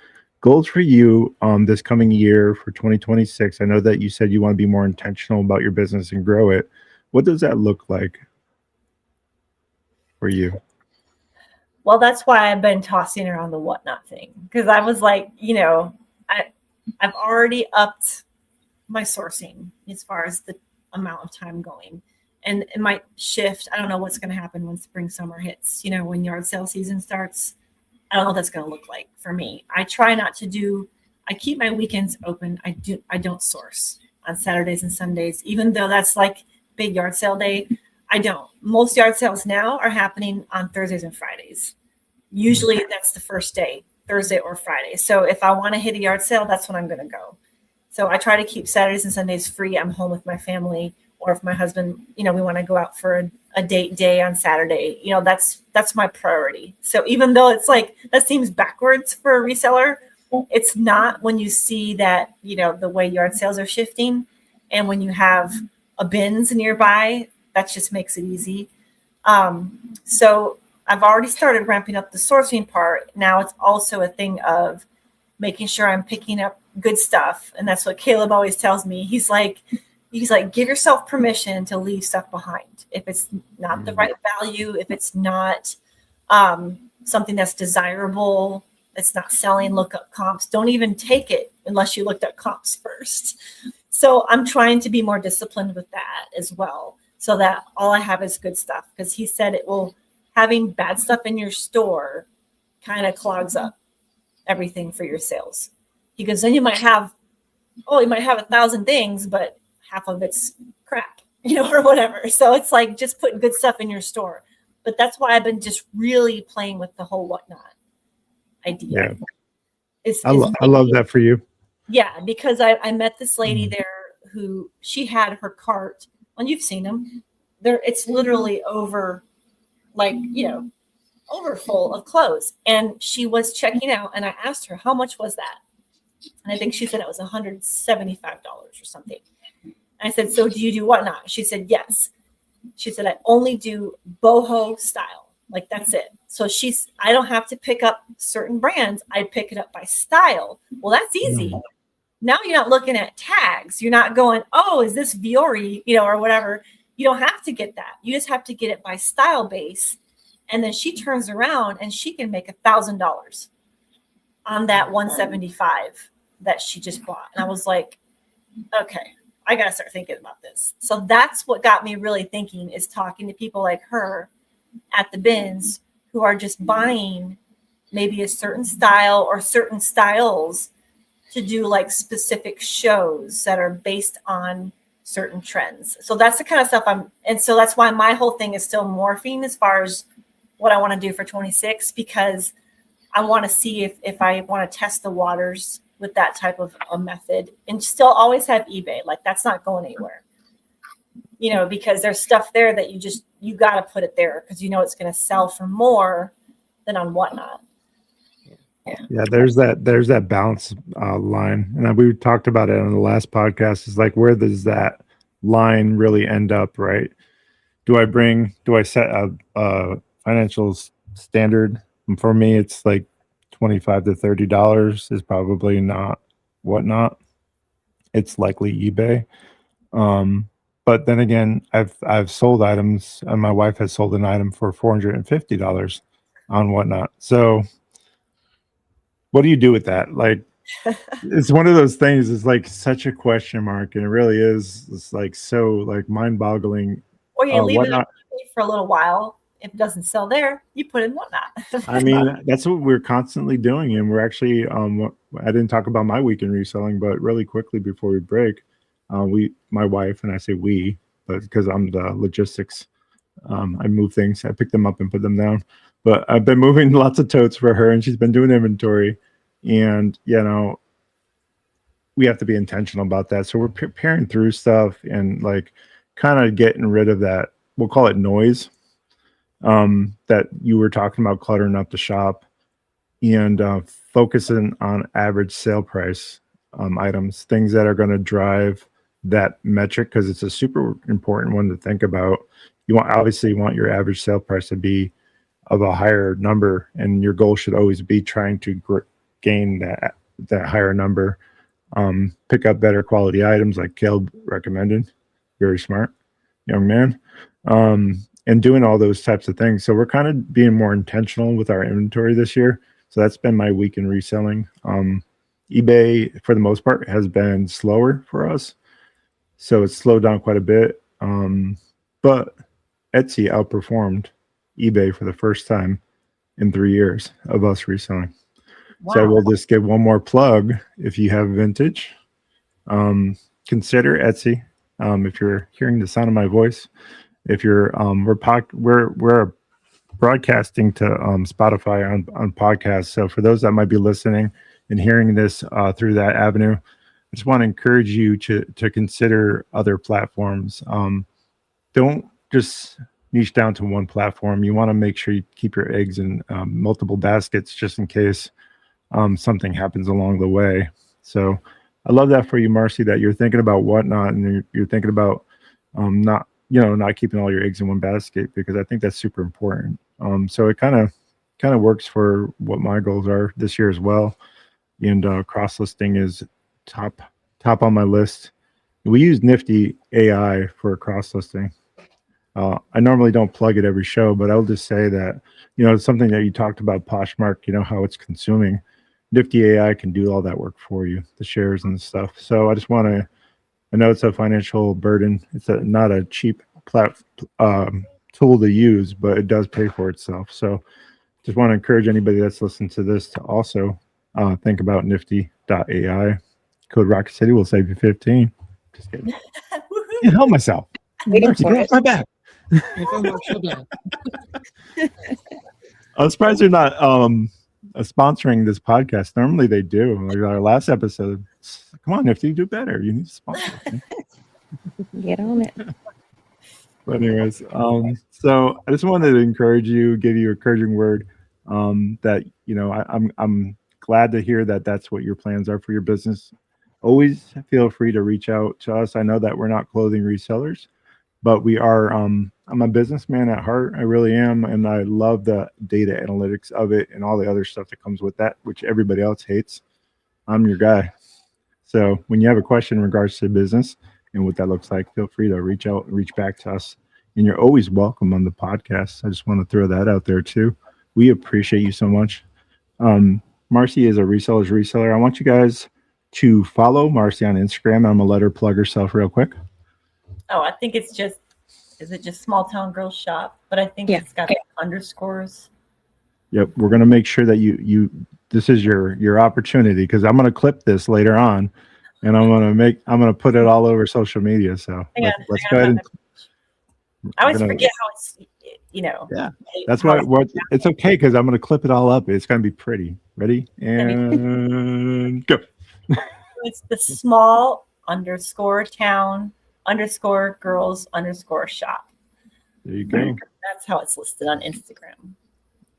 Goals for you this coming year for 2026. I know that you said you want to be more intentional about your business and grow it. What does that look like for you? Well, that's why I've been tossing around the whatnot thing, because I was like, I've already upped my sourcing as far as the amount of time going, and it might shift. I don't know what's going to happen when spring, summer hits, when yard sale season starts. I don't know what that's going to look like for me. I try not to I keep my weekends open. I don't source on Saturdays and Sundays, even though that's like big yard sale day. I don't. Most yard sales now are happening on Thursdays and Fridays. Usually that's the first day, Thursday or Friday. So if I want to hit a yard sale, that's when I'm going to go. So I try to keep Saturdays and Sundays free. I'm home with my family, or if my husband, we want to go out for a date day on Saturday, that's my priority. So even though it's like, that seems backwards for a reseller, it's not when you see that, the way yard sales are shifting, and when you have a bins nearby, that just makes it easy. So I've already started ramping up the sourcing part. Now it's also a thing of making sure I'm picking up good stuff. And that's what Caleb always tells me. He's like, give yourself permission to leave stuff behind. If it's not the right value, if it's not something that's desirable, it's not selling, look up comps. Don't even take it unless you looked at comps first. So I'm trying to be more disciplined with that as well, so that all I have is good stuff. Because he said having bad stuff in your store kind of clogs up everything for your sales. He goes, then you might have 1,000 things, but half of it's crap, or whatever. So it's like, just put good stuff in your store. But that's why I've been just really playing with the whole whatnot idea. Yeah. I love that for you. Yeah, because I met this lady there who, she had her cart, and you've seen them. It's literally over, over full of clothes. And she was checking out, and I asked her, how much was that? And I think she said it was $175 or something. And I said, so do you do whatnot? She said, yes. She said, I only do boho style. Like, that's it. So I don't have to pick up certain brands. I pick it up by style. Well, that's easy. Now you're not looking at tags. You're not going, oh, is this Viore, or whatever. You don't have to get that. You just have to get it by style base. And then she turns around and she can make $1,000 on that 175 that she just bought. And I was like, okay, I got to start thinking about this. So that's what got me really thinking, is talking to people like her at the bins who are just buying maybe a certain style or certain styles to do like specific shows that are based on certain trends. So that's the kind of stuff and so that's why my whole thing is still morphing as far as what I want to do for 26, because I want to see if I want to test the waters with that type of a method, and still always have eBay. Like, that's not going anywhere, because there's stuff there that you got to put it there, because it's going to sell for more than on whatnot. Yeah, there's that balance line, and we talked about it on the last podcast. Is like, where does that line really end up, right? Do I set a financial standard? And for me, it's like $25 to $30 is probably not whatnot. It's likely eBay. But then again, I've sold items, and my wife has sold an item for $450 on whatnot. So what do you do with that? Like, it's one of those things. It's like such a question mark, and it really is. It's like so like mind-boggling. Or you leave it for a little while. If it doesn't sell there, you put in whatnot. I mean, that's what we're constantly doing, and we're actually. I didn't talk about my week in reselling, but really quickly before we break, my wife, and I say we, but because I'm the logistics, I move things. I pick them up and put them down. But I've been moving lots of totes for her, and she's been doing inventory. And, we have to be intentional about that. So we're preparing through stuff and like kind of getting rid of that, we'll call it noise, that you were talking about, cluttering up the shop, and focusing on average sale price items, things that are going to drive that metric, because it's a super important one to think about. You want your average sale price to be of a higher number, and your goal should always be trying to gain that higher number. Pick up better quality items, like Caleb recommended. Very smart young man. And doing all those types of things. So we're kind of being more intentional with our inventory this year. So that's been my week in reselling. eBay, for the most part, has been slower for us. So it's slowed down quite a bit. But Etsy outperformed eBay for the first time in 3 years of us reselling. Wow. So I will just give one more plug. If you have vintage, consider Etsy. If you're hearing the sound of my voice, if you're we're broadcasting to Spotify on podcasts. So for those that might be listening and hearing this through that avenue, I just want to encourage you to consider other platforms. Don't just niche down to one platform. You want to make sure you keep your eggs in multiple baskets just in case something happens along the way. So I love that for you, Marcy, that you're thinking about Whatnot and you're thinking about not keeping all your eggs in one basket, because I think that's super important. So it kind of works for what my goals are this year as well. And cross listing is top on my list. We use Nifty AI for cross listing. I normally don't plug it every show, but I'll just say that, it's something that you talked about, Poshmark, how it's consuming. Nifty AI can do all that work for you, the shares and stuff. So I just want to, I know it's a financial burden. It's not a cheap tool to use, but it does pay for itself. So just want to encourage anybody that's listening to this to also think about nifty.ai. Code Rocket City will save you 15. Just kidding. Can't help myself. Marcy, get off my back. I'm surprised they're not sponsoring this podcast. Normally they do. Like our last episode. Come on, Nifty, do better. You need to sponsor. Get on it. But anyways, so I just wanted to encourage you, give you an encouraging word that I'm glad to hear that that's what your plans are for your business. Always feel free to reach out to us. I know that we're not clothing resellers, but we are. I'm a businessman at heart. I really am, and I love the data analytics of it and all the other stuff that comes with that, which everybody else hates. I'm your guy. So when you have a question in regards to business and what that looks like, feel free to reach back to us. And you're always welcome on the podcast. I just want to throw that out there too. We appreciate you so much. Marcy is a reseller's reseller. I want you guys to follow Marcy on Instagram. I'm gonna let her plug herself real quick. Oh, I think it's just, is it just Small Town Girl Shop? But I think it's got underscores. Yep, we're gonna make sure that you this is your opportunity, because I'm gonna clip this later on, and I'm gonna put it all over social media. So let's go ahead and. I always forget how it's, Yeah, that's why it's okay, because I'm gonna clip it all up. It's gonna be pretty. Ready and go. It's the small _town _girls _shop. There you go. That's how it's listed on Instagram.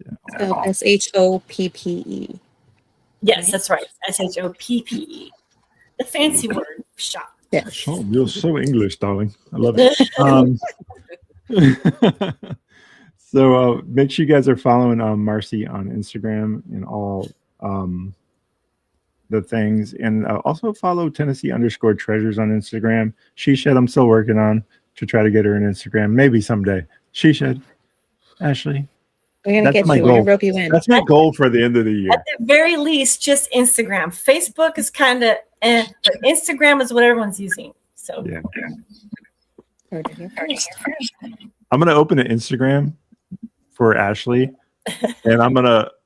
Yeah. So SHOPPE. Yes, that's right. SHOPPE. The fancy word shop. Yes. Oh, you're so English, darling. I love it. So make sure you guys are following Marcy on Instagram and all the things, and also follow Tennessee _treasures on Instagram. She said I'm still working on to try to get her an Instagram, maybe someday. She said, Ashley, we're gonna get you. We're gonna rope you in. That's my goal for the end of the year. At the very least, just Instagram. Facebook is kind of but Instagram is what everyone's using. So yeah. I'm gonna open an Instagram for Ashley, and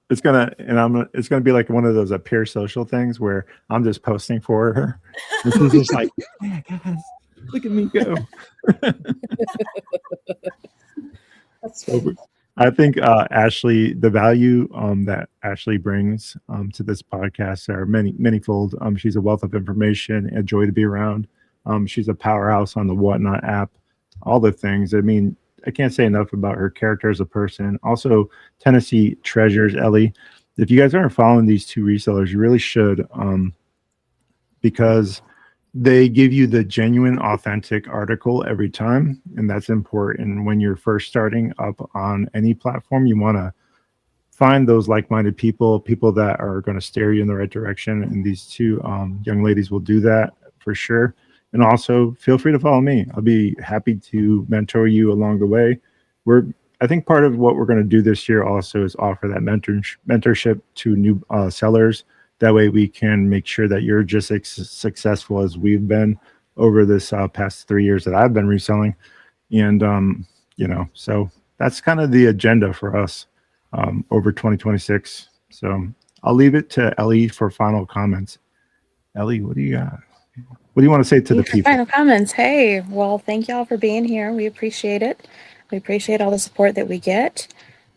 it's gonna be like one of those peer social things where I'm just posting for her. This is just like, yeah, guys, look at me go. that's good. I think Ashley, the value that Ashley brings to this podcast are manyfold. She's a wealth of information, a joy to be around. She's a powerhouse on the Whatnot app, all the things. I mean, I can't say enough about her character as a person. Also, Tennessee Treasures, Ellie. If you guys aren't following these two resellers, you really should, because they give you the genuine, authentic article every time, and that's important. When you're first starting up on any platform, you want to find those like-minded people that are going to steer you in the right direction, and these two young ladies will do that for sure. And also, feel free to follow me. I'll be happy to mentor you along the way. I think part of what we're going to do this year also is offer that mentorship to new sellers. That way we can make sure that you're just as successful as we've been over this past 3 years that I've been reselling. And, so that's kind of the agenda for us over 2026. So I'll leave it to Ellie for final comments. Ellie, what do you got? What do you want to say to the people? Final comments. Hey, well, thank y'all for being here. We appreciate it. We appreciate all the support that we get.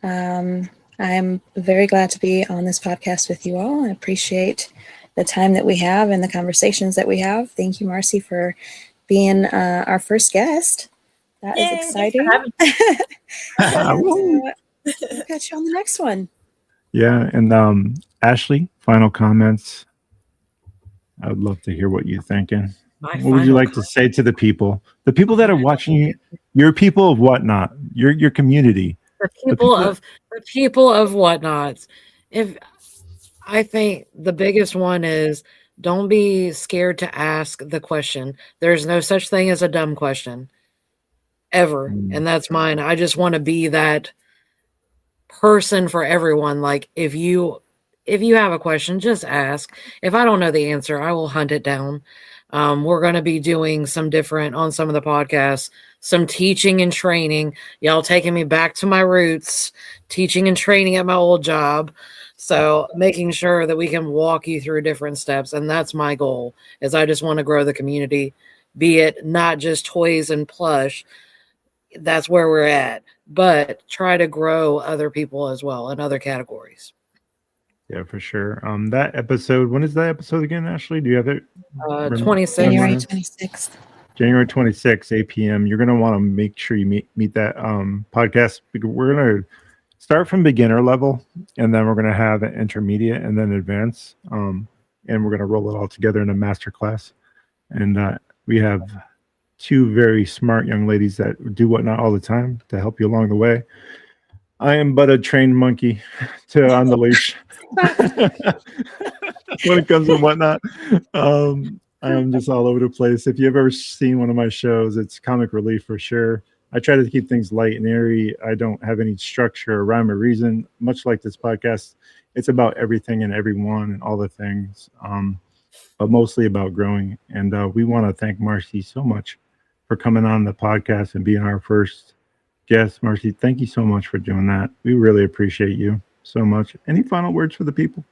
I'm very glad to be on this podcast with you all. I appreciate the time that we have and the conversations that we have. Thank you, Marcy, for being our first guest. That is exciting. We'll catch you on the next one. Yeah, and Ashley, final comments. I would love to hear what you're thinking. What would you like to say to the people that are watching you? Your people of Whatnot, your community. The people of Whatnots. I think the biggest one is, don't be scared to ask the question. There's no such thing as a dumb question ever. And that's mine. I just want to be that person for everyone. Like, if you have a question, just ask. If I don't know the answer, I will hunt it down. We're going to be doing some different on some of the podcasts, some teaching and training. Y'all taking me back to my roots, teaching and training at my old job. So making sure that we can walk you through different steps. And that's my goal, is I just want to grow the community, be it not just toys and plush. That's where we're at, but try to grow other people as well in other categories. Yeah, for sure. That episode, when is that episode again, Ashley? Do you have it? 26th. January 26th. January 26th, 8 p.m. You're going to want to make sure you meet that podcast. We're going to start from beginner level, and then we're going to have an intermediate and then advanced. And we're going to roll it all together in a master class. And we have two very smart young ladies that do Whatnot all the time to help you along the way. I am but a trained monkey on the leash when it comes to Whatnot. I'm just all over the place. If you've ever seen one of my shows, it's comic relief for sure. I try to keep things light and airy. I don't have any structure or rhyme or reason, much like this podcast. It's about everything and everyone and all the things, but mostly about growing. And we want to thank Marcy so much for coming on the podcast and being our first guest. Marcy, thank you so much for doing that. We really appreciate you so much. Any final words for the people?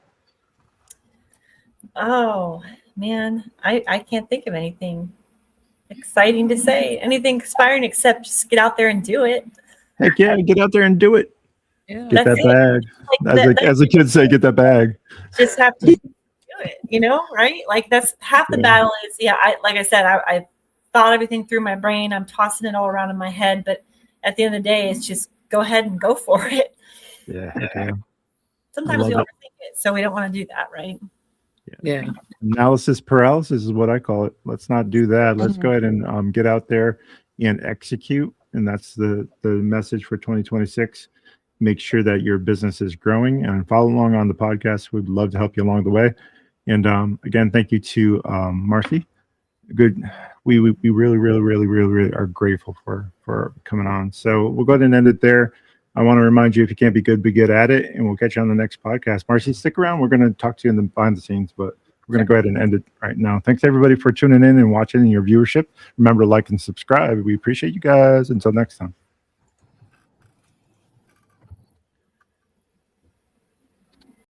Oh, man, I can't think of anything exciting to say, anything inspiring, except just get out there and do it. Heck yeah, get out there and do it. Yeah. Get that bag. Like, as the kids say, get that bag. Just have to do it, right? Like, that's half the battle is, like I said, I thought everything through my brain. I'm tossing it all around in my head, but at the end of the day, it's just go ahead and go for it. Yeah. Okay. Sometimes we overthink it, so we don't want to do that, right? Yeah. Analysis paralysis is what I call it. Let's not do that. Let's go ahead and get out there and execute. And that's the message for 2026. Make sure that your business is growing, and follow along on the podcast. We'd love to help you along the way. And again, thank you to Marcy. We really are grateful for coming on. So we'll go ahead and end it there. I want to remind you, if you can't be good, be good at it, and we'll catch you on the next podcast. Marcy, stick around. We're going to talk to you in the behind the scenes, but we're going to go ahead and end it right now. Thanks everybody for tuning in and watching and your viewership. Remember to like and subscribe. We appreciate you guys. Until next time.